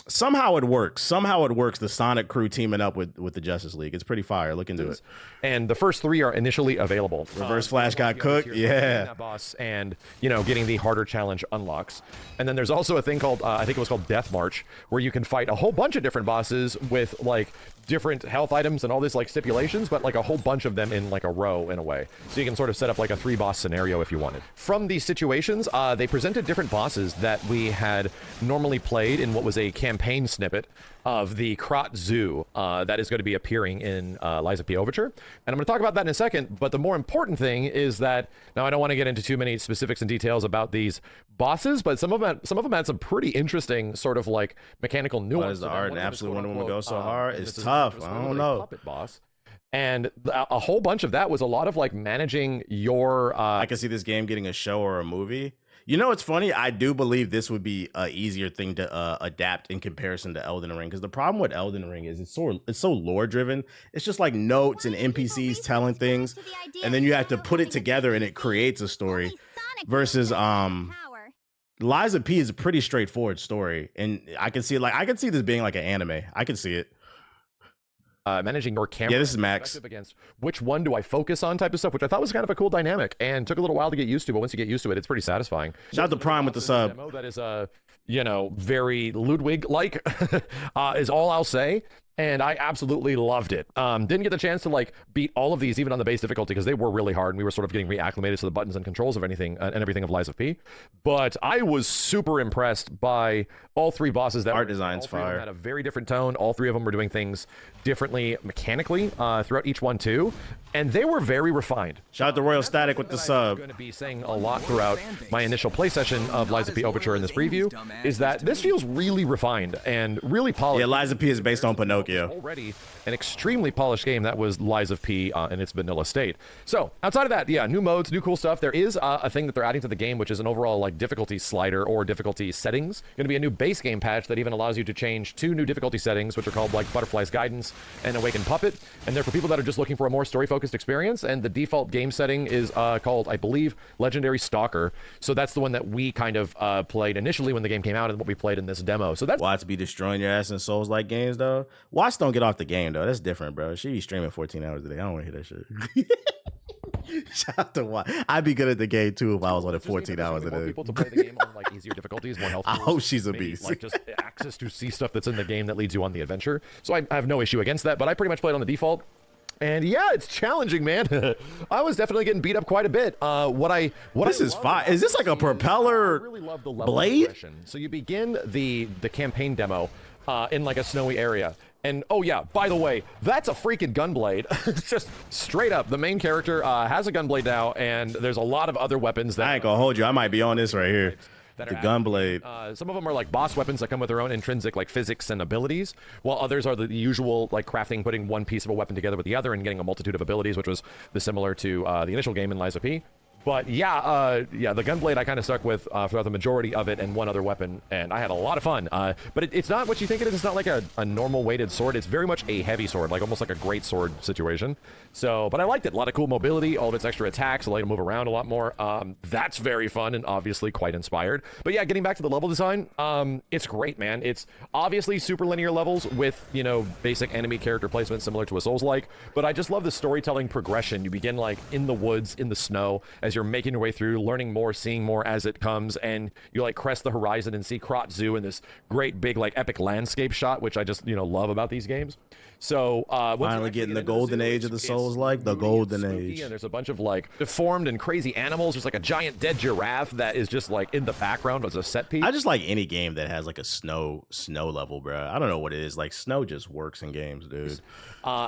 somehow it works. Somehow it works. The Sonic crew teaming up with the Justice League. It's pretty fire. Look into it. And the first 3 are initially available. Reverse Flash got cooked. Yeah. That boss and, getting the harder challenge unlocks. And then there's also a thing called, I think it was called Death March, where you can fight a whole bunch of different bosses with like different health items and all this like stipulations, but like a whole bunch of them in like a row in a way. So you can sort of set up like a 3-boss scenario if you wanted. From these situations, they presented different bosses that we had normally played in what was a campaign snippet of the Krot Zoo that is going to be appearing in Lies of P Overture. And I'm going to talk about that in a second, but the more important thing is that, now I don't want to get into too many specifics and details about these bosses, but some of them had some pretty interesting sort of like mechanical nuance. What is the art and absolute Wonder Woman go so hard? It's tough. I don't know. Puppet boss. And a whole bunch of that was a lot of like managing your... I can see this game getting a show or a movie. You know, it's funny. I do believe this would be an easier thing to adapt in comparison to Elden Ring, because the problem with Elden Ring is it's so lore driven. It's just like notes and NPCs telling things, and then you have to put it together and it creates a story. Versus Lies of P is a pretty straightforward story, and I can see this being like an anime. I can see it. Managing your camera. Yeah, this is Max. Against which one do I focus on type of stuff, which I thought was kind of a cool dynamic and took a little while to get used to, but once you get used to it, it's pretty satisfying. Shout out to Prime with the sub. Demo that is very Ludwig-like is all I'll say. And I absolutely loved it. Didn't get the chance to like beat all of these even on the base difficulty because they were really hard and we were sort of getting reacclimated to the buttons and controls of anything and everything of Lies of P. But I was super impressed by all 3 bosses. That art design's fire. Had a very different tone. All 3 of them were doing things differently mechanically throughout each one too, and they were very refined. Shout out to Royal Static with the sub. I'm going to be saying a lot throughout my initial play session of Lies of P Overture in this preview is that this feels really refined and really polished. Yeah, Lies of P is based on Pinocchio. Already an extremely polished game. That was Lies of P in its vanilla state. So outside of that, yeah, new modes, new cool stuff. There is a thing that they're adding to the game, which is an overall like difficulty slider or difficulty settings. Going to be a new base game patch that even allows you to change 2 new difficulty settings, which are called like Butterfly's Guidance and Awakened Puppet. And they're for people that are just looking for a more story-focused experience. And the default game setting is called, I believe, Legendary Stalker. So that's the one that we kind of played initially when the game came out and what we played in this demo. So that's Watts be destroying your ass in Souls-like games, though. Watts don't get off the game, though. That's different, bro. She be streaming 14 hours a day. I don't want to hear that shit. Shout out to Watts. I'd be good at the game, too, if I was on it 14 hours a day. People to play the game on like easier difficulties, more health. I hope she's a beast. Like just access to see stuff that's in the game that leads you on the adventure. So I have no issue against that, but I pretty much played on the default. And yeah, it's challenging, man. I was definitely getting beat up quite a bit. This is fine. Is this like a propeller really love the blade? So you begin the campaign demo in like a snowy area, And oh yeah, by the way, that's a freaking gunblade. Just straight up, the main character has a gunblade now, and there's a lot of other weapons that I ain't gonna hold you. I might be on this right here. that The are gunblade. some of them are like boss weapons that come with their own intrinsic like physics and abilities, while others are the usual like crafting, putting one piece of a weapon together with the other and getting a multitude of abilities, which was similar to the initial game in Lies of P. But yeah, the gunblade I kind of stuck with throughout the majority of it, and one other weapon, and I had a lot of fun. But it's not what you think it is. It's not like a normal weighted sword. It's very much a heavy sword, like almost like a great sword situation. So, but I liked it. A lot of cool mobility, all of its extra attacks, allow you to move around a lot more. That's very fun and obviously quite inspired. But yeah, getting back to the level design, it's great, man. It's obviously super linear levels with, you know, basic enemy character placement similar to a Souls-like. But I just love the storytelling progression. You begin like in the woods, in the snow, as you're making your way through, learning more, seeing more as it comes, and you like crest the horizon and see Krot Zoo in this great big like epic landscape shot, which I just, you know, love about these games. So finally getting the golden age of the Souls, like the golden age. And there's a bunch of like deformed and crazy animals. There's like a giant dead giraffe that is just like in the background as a set piece. I just like any game that has like a snow level, bro. I don't know what it is. Like snow just works in games, dude.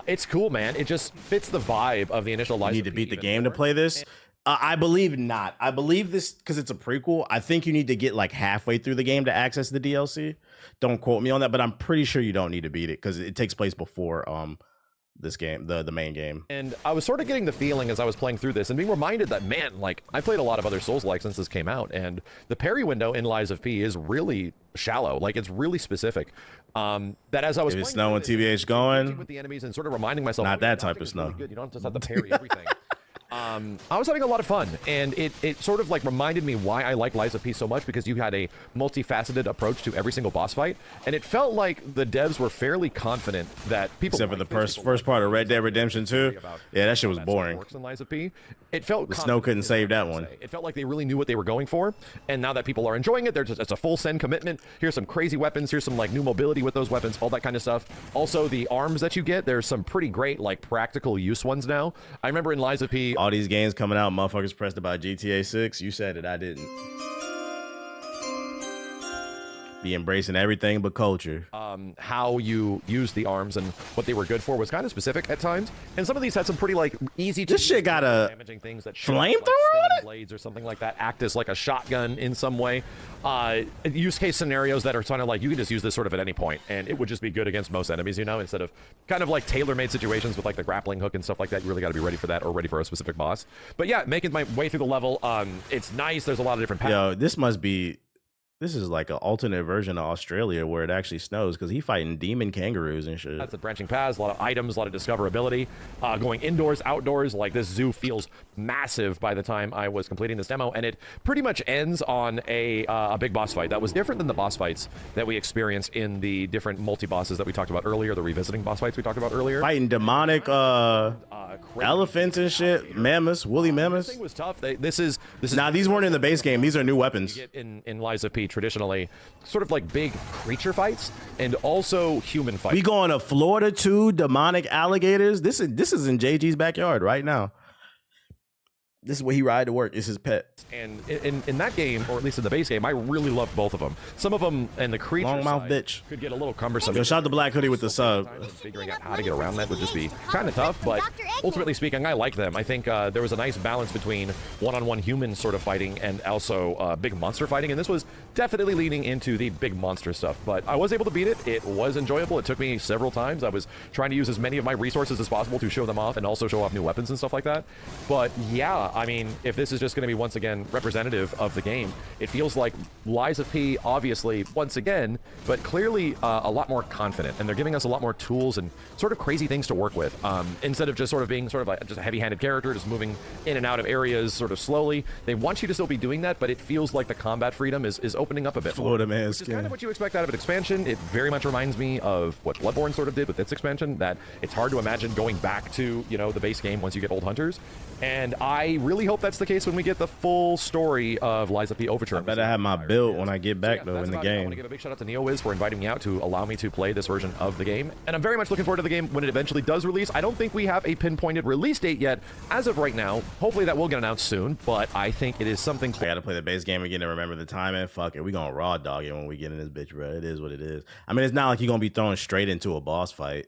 It's cool, man. It just fits the vibe of the initial Lies You need to beat the game to play this. I believe not. I believe this because it's a prequel. I think you need to get like halfway through the game to access the DLC. Don't quote me on that, but I'm pretty sure you don't need to beat it because it takes place before this game, the main game. And I was sort of getting the feeling as I was playing through this and being reminded that, man, like I played a lot of other Souls-like since this came out, and the parry window in Lies of P is really shallow. Like it's really specific. That as I was playing snow and TBH going with the enemies and sort of reminding myself, not that type of snow. Really good. You don't just have to parry everything. I was having a lot of fun, and it sort of like reminded me why I like Lies of P so much, because you had a multifaceted approach to every single boss fight, and it felt like the devs were fairly confident that people, except for the first part of Red Dead Redemption 2, yeah, that shit was boring. Works in Lies of P. It felt the snow couldn't save that one. It felt like they really knew what they were going for, and now that people are enjoying it, it's a full send commitment. Here's some crazy weapons. Here's some like new mobility with those weapons, all that kind of stuff. Also, the arms that you get, there's some pretty great like practical use ones now. I remember in Lies of P, all these games coming out, motherfuckers pressed about GTA 6. You said it, I didn't. Be embracing everything but culture. How you use the arms and what they were good for was kind of specific at times, and some of these had some pretty like easy to this shit got a damaging things that flamethrower like, blades or something like that, act as like a shotgun in some way. Use case scenarios that are kind of like you can just use this sort of at any point and it would just be good against most enemies, you know, instead of kind of like tailor-made situations with like the grappling hook and stuff like that. You really got to be ready for that or ready for a specific boss. But yeah, making my way through the level, it's nice. There's a lot of different paths. Yo, this is like an alternate version of Australia where it actually snows because he fighting demon kangaroos and shit. That's the branching paths, a lot of items, a lot of discoverability. Going indoors, outdoors, like this zoo feels massive by the time I was completing this demo, and it pretty much ends on a big boss fight that was different than the boss fights that we experienced in the different multi-bosses that we talked about earlier, the revisiting boss fights we talked about earlier. Fighting demonic elephants and shit, mammoths, woolly mammoths. This thing was tough. This is now these weren't in the base game. These are new weapons. You get in Lies of P traditionally, sort of like big creature fights and also human fights. We going to Florida too, demonic alligators. This is in JG's backyard right now. This is where he ride to work. It's his pet. And in that game, or at least in the base game, I really loved both of them. Some of them and the creature long mouth side bitch could get a little cumbersome. Yo, shout out to Black Hoodie with the sub. Figuring out how to get around that would just be kind of tough, but ultimately speaking, I like them. I think there was a nice balance between one-on-one human sort of fighting and also big monster fighting, and this was definitely leaning into the big monster stuff. But I was able to beat it. It was enjoyable. It took me several times. I was trying to use as many of my resources as possible to show them off and also show off new weapons and stuff like that. But yeah, I mean, if this is just going to be once again representative of the game, it feels like Lies of P, obviously once again, but clearly a lot more confident, and they're giving us a lot more tools and sort of crazy things to work with, instead of just sort of being sort of like just a heavy-handed character just moving in and out of areas sort of slowly. They want you to still be doing that, but it feels like the combat freedom is opening up a bit. Florida man, which is kind of what you expect out of an expansion. It very much reminds me of what Bloodborne sort of did with its expansion, that it's hard to imagine going back to, you know, the base game once you get Old Hunters. And I really hope that's the case when we get the full story of Lies of P Overture. I better have my build when I get back, So, though, that's in the about it. I game. want to give a big shout out to NeoWiz for inviting me out to allow me to play this version of the game. And I'm very much looking forward to the game when it eventually does release. I don't think we have a pinpointed release date yet as of right now. Hopefully that will get announced soon, but I think it is something. I gotta play the base game again and remember the timing. Fuck it, we gonna raw dog it when we get in this bitch, bro. It is what it is. I mean, it's not like you're gonna be thrown straight into a boss fight.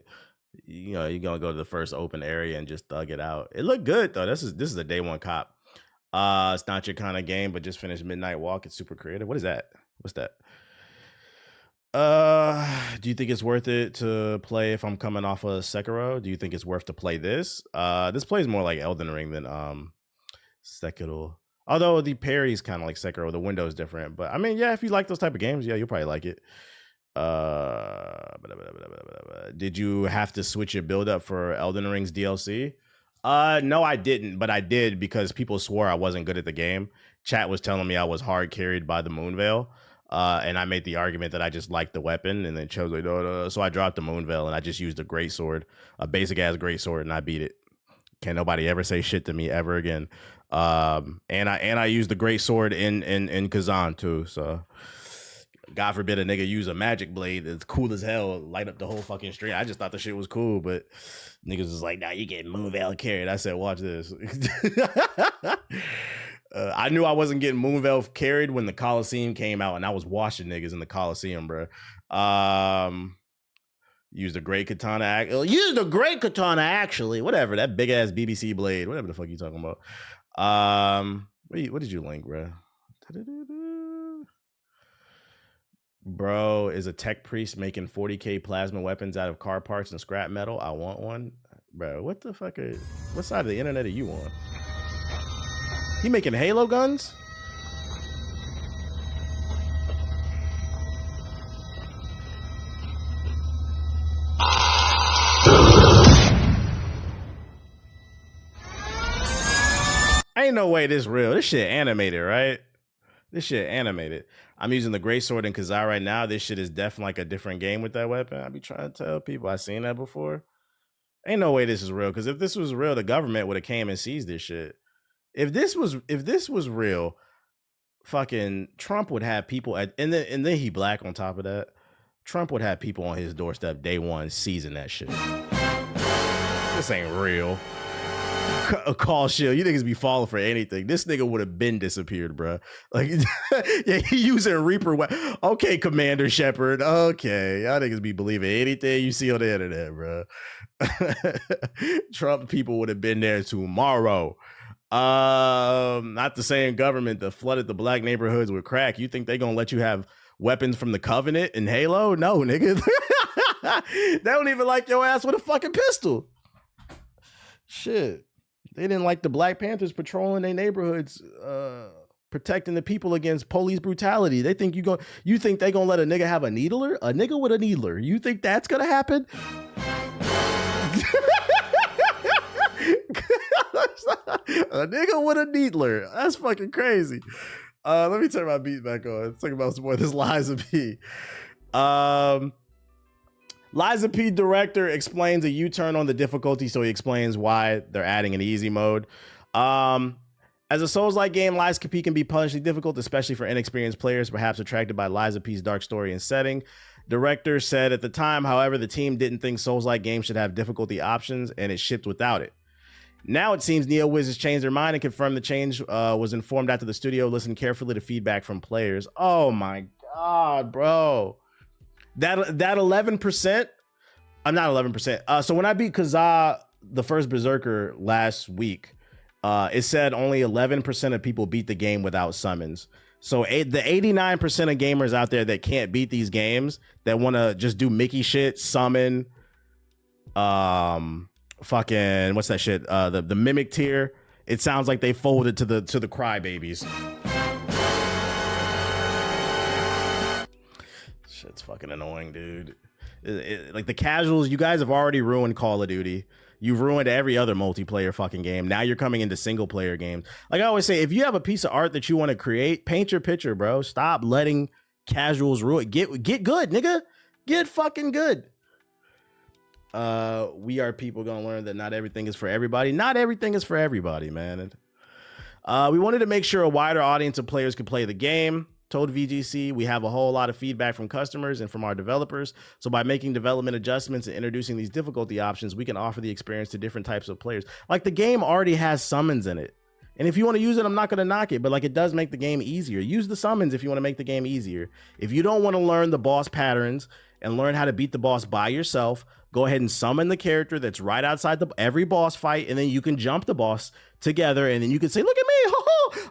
You know, you're gonna go to the first open area and just thug it out. It looked good though. This is a day one cop. It's not your kind of game, but just finished Midnight Walk. It's super creative. What is that? What's that? Do you think it's worth it to play if I'm coming off of Sekiro? Do you think it's worth to play this? This plays more like Elden Ring than Sekiro. Although the parry's kind of like Sekiro, the window's different. But I mean, yeah, if you like those type of games, yeah, you'll probably like it. Did you have to switch your build up for Elden Ring's DLC? No, I didn't, but I did because people swore I wasn't good at the game. Chat was telling me I was hard carried by the Moonveil. And I made the argument that I just liked the weapon, and then chose like, no. So I dropped the Moonveil and I just used a greatsword, a basic ass greatsword, and I beat it. Can't nobody ever say shit to me ever again. And I used the greatsword in Kazan too. So God forbid a nigga use a magic blade that's cool as hell, light up the whole fucking street. I just thought the shit was cool, but niggas was like, nah, you getting Moonveil carried. I said, watch this. I knew I wasn't getting Moonveil carried when the Coliseum came out, and I was washing niggas in the Coliseum, bro. Used a great katana. Used a great katana, actually. Whatever, that big ass BBC blade. Whatever the fuck you talking about. What did you link, bro? Bro, is a tech priest making 40K plasma weapons out of car parts and scrap metal? I want one. Bro, what the fuck? What side of the internet are you on? He making Halo guns? Ain't no way this real. This shit animated, right? This shit animated. I'm using the greatsword in Kazaa right now. This shit is definitely like a different game with that weapon. I be trying to tell people I seen that before. Ain't no way this is real, because if this was real, the government would have came and seized this shit. If this was real, fucking Trump would have people and then he black on top of that. Trump would have people on his doorstep day one seizing that shit. This ain't real. Call shield. You niggas be falling for anything. This nigga would have been disappeared, bro. Like, yeah, he using Reaper. Okay, Commander Shepard. Okay, y'all niggas be believing anything you see on the internet, bro. Trump people would have been there tomorrow. Not the same government that flooded the black neighborhoods with crack. You think they gonna let you have weapons from the Covenant in Halo? No, nigga. They don't even like your ass with a fucking pistol. Shit. They didn't like the Black Panthers patrolling their neighborhoods, protecting the people against police brutality. They think you think they gonna let a nigga have a needler? A nigga with a needler. You think that's gonna happen? A nigga with a needler. That's fucking crazy. Let me turn my beat back on. Let's talk about some more of this Liza P. Liza P director explains a U-turn on the difficulty, so he explains why they're adding an easy mode. As a Souls-like game, Liza P can be punishingly difficult, especially for inexperienced players, perhaps attracted by Liza P's dark story and setting. Director said at the time, however, the team didn't think Souls-like games should have difficulty options, and it shipped without it. Now it seems NeoWiz has changed their mind and confirmed the change was informed after the studio listened carefully to feedback from players. Oh my God, bro. That 11%, I'm not 11%. So when I beat Kazaa, the first Berserker last week, it said only 11% of people beat the game without summons. So the 89% of gamers out there that can't beat these games, that want to just do Mickey shit, summon, fucking what's that shit? The mimic tier. It sounds like they folded to the crybabies. Shit's fucking annoying, dude. Like the casuals, you guys have already ruined Call of Duty. You've ruined every other multiplayer fucking game. Now you're coming into single player games. Like I always say, if you have a piece of art that you want to create, paint your picture, bro. Stop letting casuals ruin. Get good, nigga. Get fucking good. We are people gonna learn that not everything is for everybody. Not everything is for everybody, man. We wanted to make sure a wider audience of players could play the game. Told VGC we have a whole lot of feedback from customers and from our developers. So by making development adjustments and introducing these difficulty options, we can offer the experience to different types of players. Like the game already has summons in it. And if you want to use it, I'm not going to knock it, but like it does make the game easier. Use the summons if you want to make the game easier. If you don't want to learn the boss patterns and learn how to beat the boss by yourself, go ahead and summon the character that's right outside every boss fight, and then you can jump the boss together, and then you can say, look at me,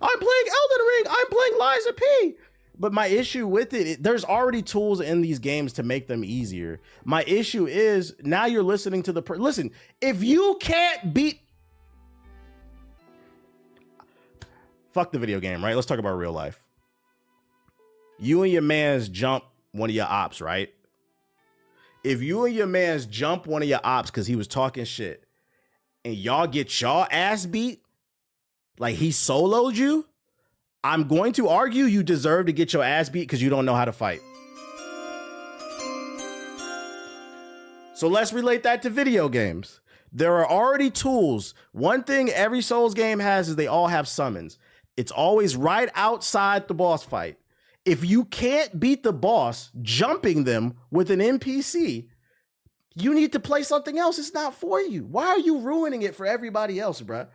I'm playing Elden Ring, I'm playing Liza P. But my issue with it, there's already tools in these games to make them easier. My issue is now you're listening to listen, if you can't beat, fuck the video game, right? Let's talk about real life. You and your mans jump one of your ops, right? If you and your mans jump one of your ops because he was talking shit and y'all get y'all ass beat, like he soloed you, I'm going to argue you deserve to get your ass beat because you don't know how to fight. So let's relate that to video games. There are already tools. One thing every Souls game has is they all have summons. It's always right outside the boss fight. If you can't beat the boss jumping them with an NPC, you need to play something else. It's not for you. Why are you ruining it for everybody else, bruh?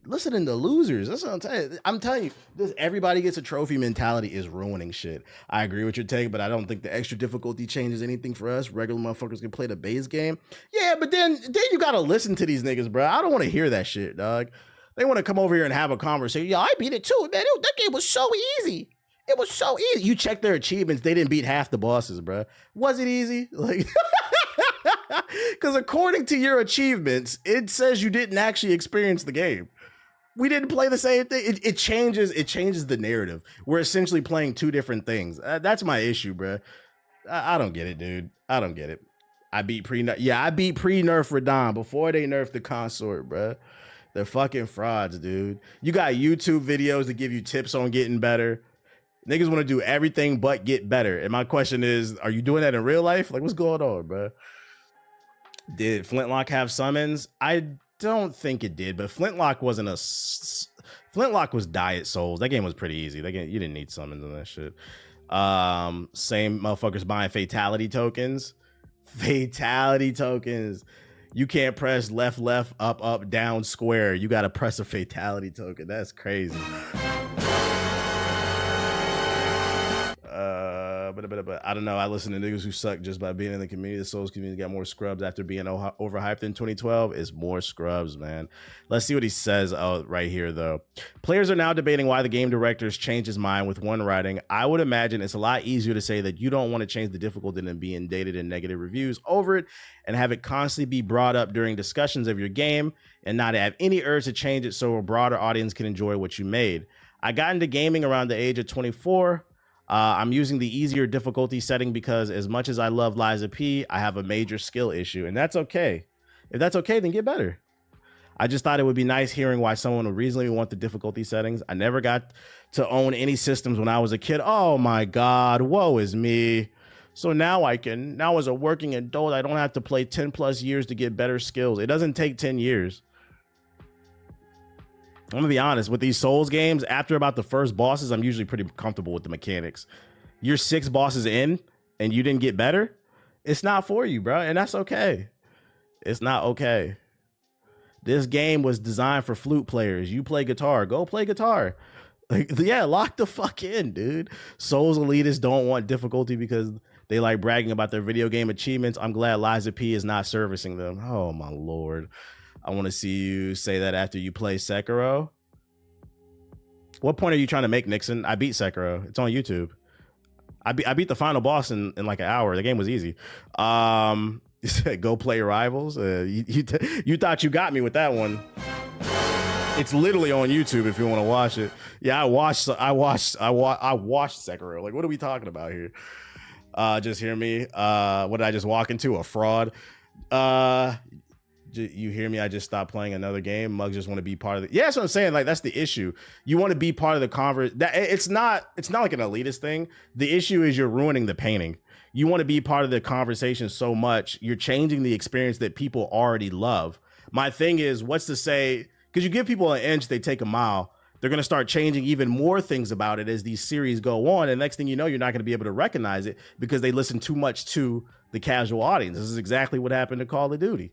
Listening to losers. That's what I'm telling you. I'm telling you, this everybody gets a trophy mentality is ruining shit. I agree with your take, but I don't think the extra difficulty changes anything for us. Regular motherfuckers can play the base game. Yeah, but then you gotta listen to these niggas, bro. I don't want to hear that shit, dog. They want to come over here and have a conversation. Yeah, I beat it too, man. That game was so easy. It was so easy. You check their achievements. They didn't beat half the bosses, bro. Was it easy? Like, because according to your achievements, it says you didn't actually experience the game. We didn't play the same thing. It changes the narrative. We're essentially playing two different things. That's my issue, bro. I don't get it, dude. I don't get it. I beat pre-nerf Radon before they nerfed the consort, bro. They're fucking frauds, dude. You got YouTube videos that give you tips on getting better. Niggas want to do everything but get better. And my question is, are you doing that in real life? Like, what's going on, bro? Did Flintlock have summons? I don't think it did, but Flintlock wasn't Flintlock was Diet Souls. That game was pretty easy. That game, you didn't need summons on that shit. Same motherfuckers buying fatality tokens. Fatality tokens. You can't press left, up, down, square. You got to press a fatality token. That's crazy. But I don't know. I listen to niggas who suck just by being in the community. The Souls community got more scrubs after being overhyped in 2012. It's more scrubs, man. Let's see what he says right here, though. Players are now debating why the game directors changed his mind with one writing. I would imagine it's a lot easier to say that you don't want to change the difficulty than being dated in negative reviews over it and have it constantly be brought up during discussions of your game and not have any urge to change it so a broader audience can enjoy what you made. I got into gaming around the age of 24. I'm using the easier difficulty setting because as much as I love Liza P, I have a major skill issue, and that's okay. If that's okay, then get better. I just thought it would be nice hearing why someone would reasonably want the difficulty settings. I never got to own any systems when I was a kid. Oh my God, woe is me. So now as a working adult, I don't have to play 10 plus years to get better skills. It doesn't take 10 years. I'm gonna be honest, with these Souls games, after about the first bosses, I'm usually pretty comfortable with the mechanics. You're 6 bosses in and you didn't get better, it's not for you, bro. And that's okay. It's not okay. This game was designed for flute players. You play guitar, go play guitar. Like, yeah, lock the fuck in, dude. Souls elitists don't want difficulty because they like bragging about their video game achievements. I'm glad Liza P is not servicing them. Oh my Lord. I want to see you say that after you play Sekiro. What point are you trying to make, Nixon? I beat Sekiro. It's on YouTube. I beat the final boss in like an hour. The game was easy. You said go play Rivals. You thought you got me with that one. It's literally on YouTube if you want to watch it. Yeah, I watched Sekiro. Like, what are we talking about here? Just hear me. What did I just walk into? A fraud. You hear me? I just stopped playing another game. Mugs just want to be part of it. Yeah, that's what I'm saying. Like, that's the issue. You want to be part of the conversation. It's not like an elitist thing. The issue is you're ruining the painting. You want to be part of the conversation so much, you're changing the experience that people already love. My thing is, what's to say? Because you give people an inch, they take a mile. They're going to start changing even more things about it as these series go on. And next thing you know, you're not going to be able to recognize it because they listen too much to the casual audience. This is exactly what happened to Call of Duty.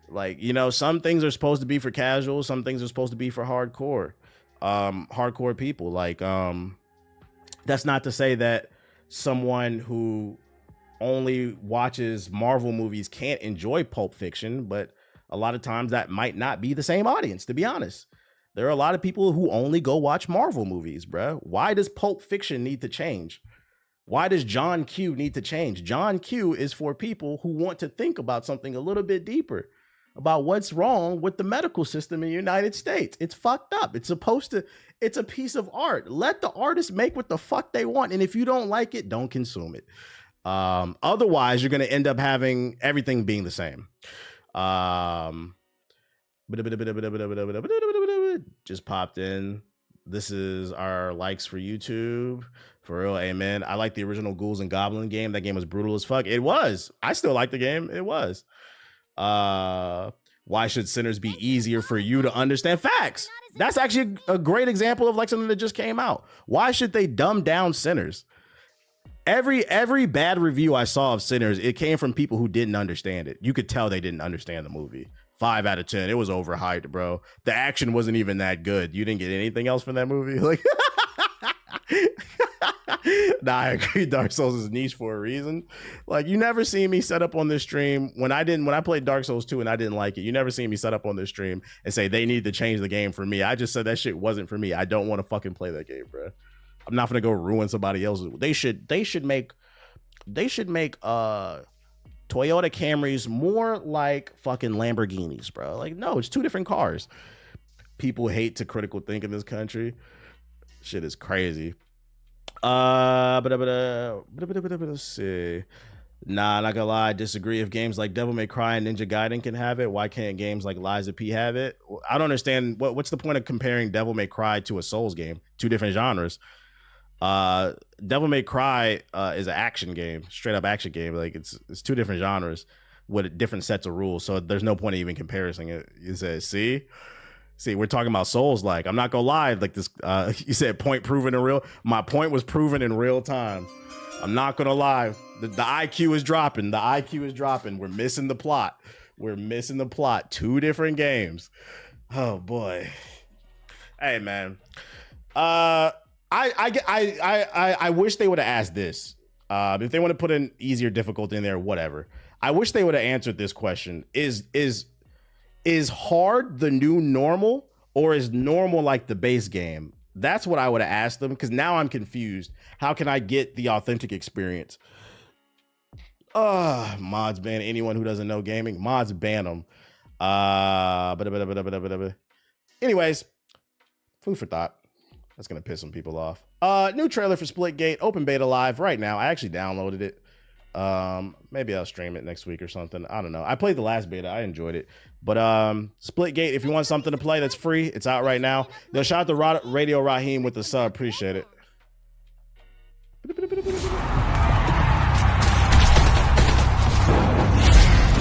Like, you know, some things are supposed to be for casual. Some things are supposed to be for hardcore people. Like, that's not to say that someone who only watches Marvel movies can't enjoy Pulp Fiction, but a lot of times that might not be the same audience, to be honest. There are a lot of people who only go watch Marvel movies, bruh. Why does Pulp Fiction need to change? Why does John Q need to change? John Q is for people who want to think about something a little bit deeper, about what's wrong with the medical system in the United States. It's fucked up. It's a piece of art. Let the artists make what the fuck they want. And if you don't like it, don't consume it. Otherwise, you're going to end up having everything being the same. Just popped in. This is our likes for YouTube. For real, amen. I like the original Ghouls and Goblin game. That game was brutal as fuck. It was. I still like the game. It was. Why should Sinners be easier for you to understand? Facts. That's actually a great example of like something that just came out. Why should they dumb down Sinners? Every bad review I saw of Sinners, it came from people who didn't understand it. You could tell they didn't understand the movie. 5 out of 10. It was overhyped, bro. The action wasn't even that good. You didn't get anything else from that movie? Like, nah, I agree. Dark Souls is niche for a reason. Like, you never see me set up on this stream when I played Dark Souls 2 and I didn't like it. You never see me set up on this stream and say they need to change the game for me. I just said that shit wasn't for me. I don't want to fucking play that game, bro. I'm not gonna go ruin somebody else's. They should make Toyota Camrys more like fucking Lamborghinis, bro. Like, no, it's 2 different cars. People hate to critical think in this country. Shit is crazy. Let's see. Nah, not gonna lie, I disagree. If games like Devil May Cry and Ninja Gaiden can have it, why can't games like Lies of P have it? I don't understand what's the point of comparing Devil May Cry to a Souls game? 2 different genres. Devil May Cry is an action game, straight up action game. Like, it's 2 different genres with different sets of rules, so there's no point of even comparing it. You say, see, we're talking about Souls. Like, I'm not gonna lie, like this, you said point proven in real. My point was proven in real time. I'm not gonna lie. The IQ is dropping. The IQ is dropping. We're missing the plot. 2 different games. Oh boy. Hey man. I wish they would have asked this. If they want to put an easier difficulty in there, whatever. I wish they would have answered this question. Is hard the new normal, or is normal like the base game? That's what I would have asked them, because now I'm confused. How can I get the authentic experience? Mods ban anyone who doesn't know gaming. Mods ban them. Anyways, food for thought. That's gonna piss some people off. New trailer for Splitgate, open beta live right now. I actually downloaded it. Maybe I'll stream it next week or something. I don't know. I played the last beta. I enjoyed it. But Splitgate, if you want something to play that's free, it's out right now. Yo, shout out to Radio Raheem with the sub. Appreciate it.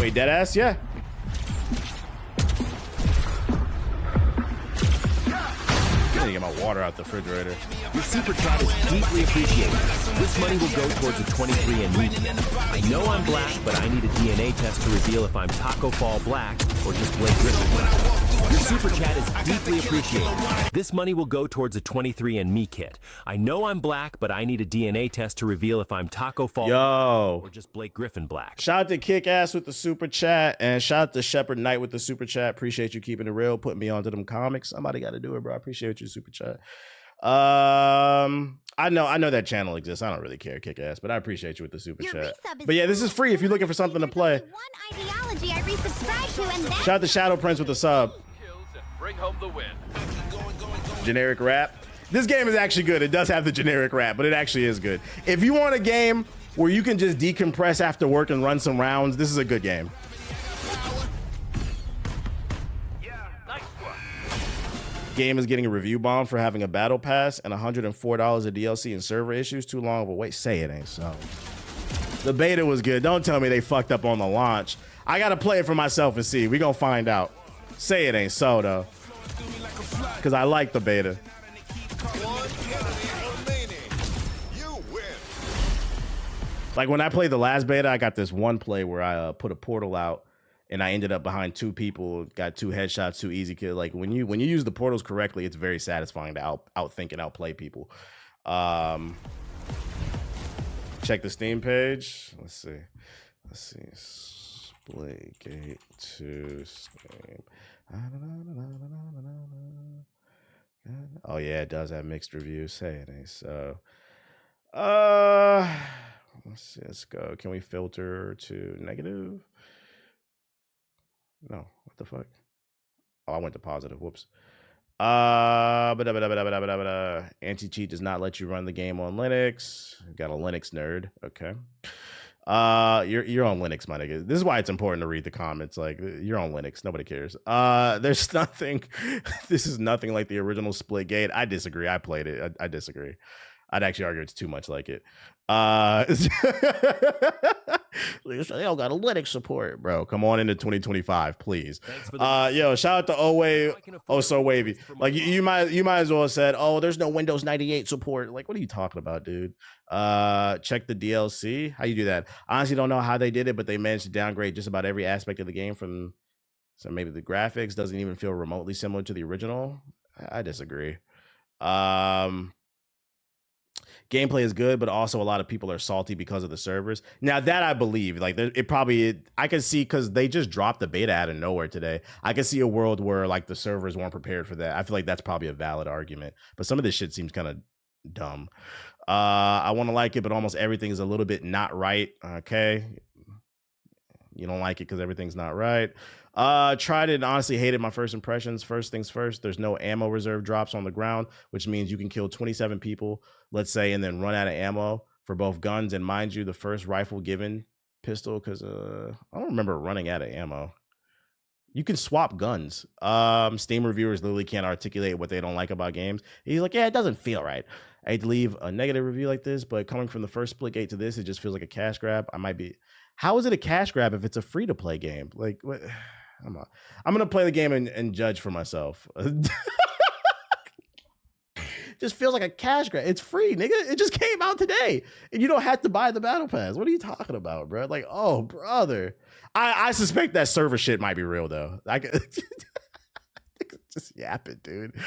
Wait, deadass? Yeah. I need to get my water out the refrigerator. Your super chat is deeply appreciated. This money will go towards a 23andMe kit. I know I'm black, but I need a DNA test to reveal if I'm Taco Fall black or just Blake Griffin black. Your super chat is deeply appreciated. This money will go towards a 23andMe kit. I know I'm black, but I need a DNA test to reveal if I'm Taco Fall or just Blake Griffin black. Shout out to Kick Ass with the super chat, and shout out to Shepherd Knight with the super chat. Appreciate you keeping it real, putting me onto them comics. Somebody got to do it, bro. I appreciate you, super chat. I know that channel exists. I don't really care, Kick Ass, but I appreciate you with the super chat. But yeah, this is free if you're looking for something to play. One ideology I resubscribe to, and that's Shout out to Shadow Prince with the sub. Bring home the win. Generic rap. This game is actually good. It does have the generic rap, but it actually is good. If you want a game where you can just decompress after work and run some rounds, this is a good game. Game is getting a review bomb for having a battle pass and $104 of DLC and server issues. Too long, but wait, say it ain't so. The beta was good. Don't tell me they fucked up on the launch. I gotta play it for myself and see. We gonna find out. Say it ain't so though, because I like the beta. Like when I played the last beta, I got this one play where I put a portal out and I ended up behind 2 people, got 2 headshots, 2 easy kills. Like when you use the portals correctly, it's very satisfying to outthink and outplay people. Check the Steam page. Let's see. Splitgate to Steam. Oh yeah, it does have mixed reviews. Say it ain't so. Let's see. Let's go. Can we filter to negative? No. What the fuck? Oh, I went to positive. Whoops. Anti-cheat does not let you run the game on Linux. Got a Linux nerd. Okay. You're on Linux, my nigga. This is why it's important to read the comments. Like, you're on Linux. Nobody cares. There's nothing. This is nothing like the original Splitgate. I disagree. I played it. I disagree. I'd actually argue it's too much like it. They all got a Linux support, bro. Come on into 2025, please. Yo, shout out to Oh So Wavy. Like you might as well have said, oh, there's no Windows 98 support. Like, what are you talking about, dude? Check the DLC. How you do that? I honestly don't know how they did it, but they managed to downgrade just about every aspect of the game from. So maybe the graphics doesn't even feel remotely similar to the original. I disagree. Gameplay is good, but also a lot of people are salty because of the servers. Now that I believe, like I can see, because they just dropped the beta out of nowhere today. I can see a world where like the servers weren't prepared for that. I feel like that's probably a valid argument, but some of this shit seems kind of dumb. I want to like it, but almost everything is a little bit not right. Okay. You don't like it because everything's not right. Tried it and honestly hated my first impressions. First things first, there's no ammo reserve drops on the ground, which means you can kill 27 people, let's say, and then run out of ammo for both guns. And mind you, the first rifle given pistol, because I don't remember running out of ammo. You can swap guns. Steam reviewers literally can't articulate what they don't like about games. He's like, yeah, it doesn't feel right. I hate to leave a negative review like this, but coming from the first Splitgate to this, it just feels like a cash grab. How is it a cash grab if it's a free-to-play game? Like, what? I'm gonna play the game and judge for myself. Just feels like a cash grab. It's free, nigga. It just came out today, and you don't have to buy the battle pass. What are you talking about, bro? Like, oh, brother. I suspect that server shit might be real though. Just yap it, dude.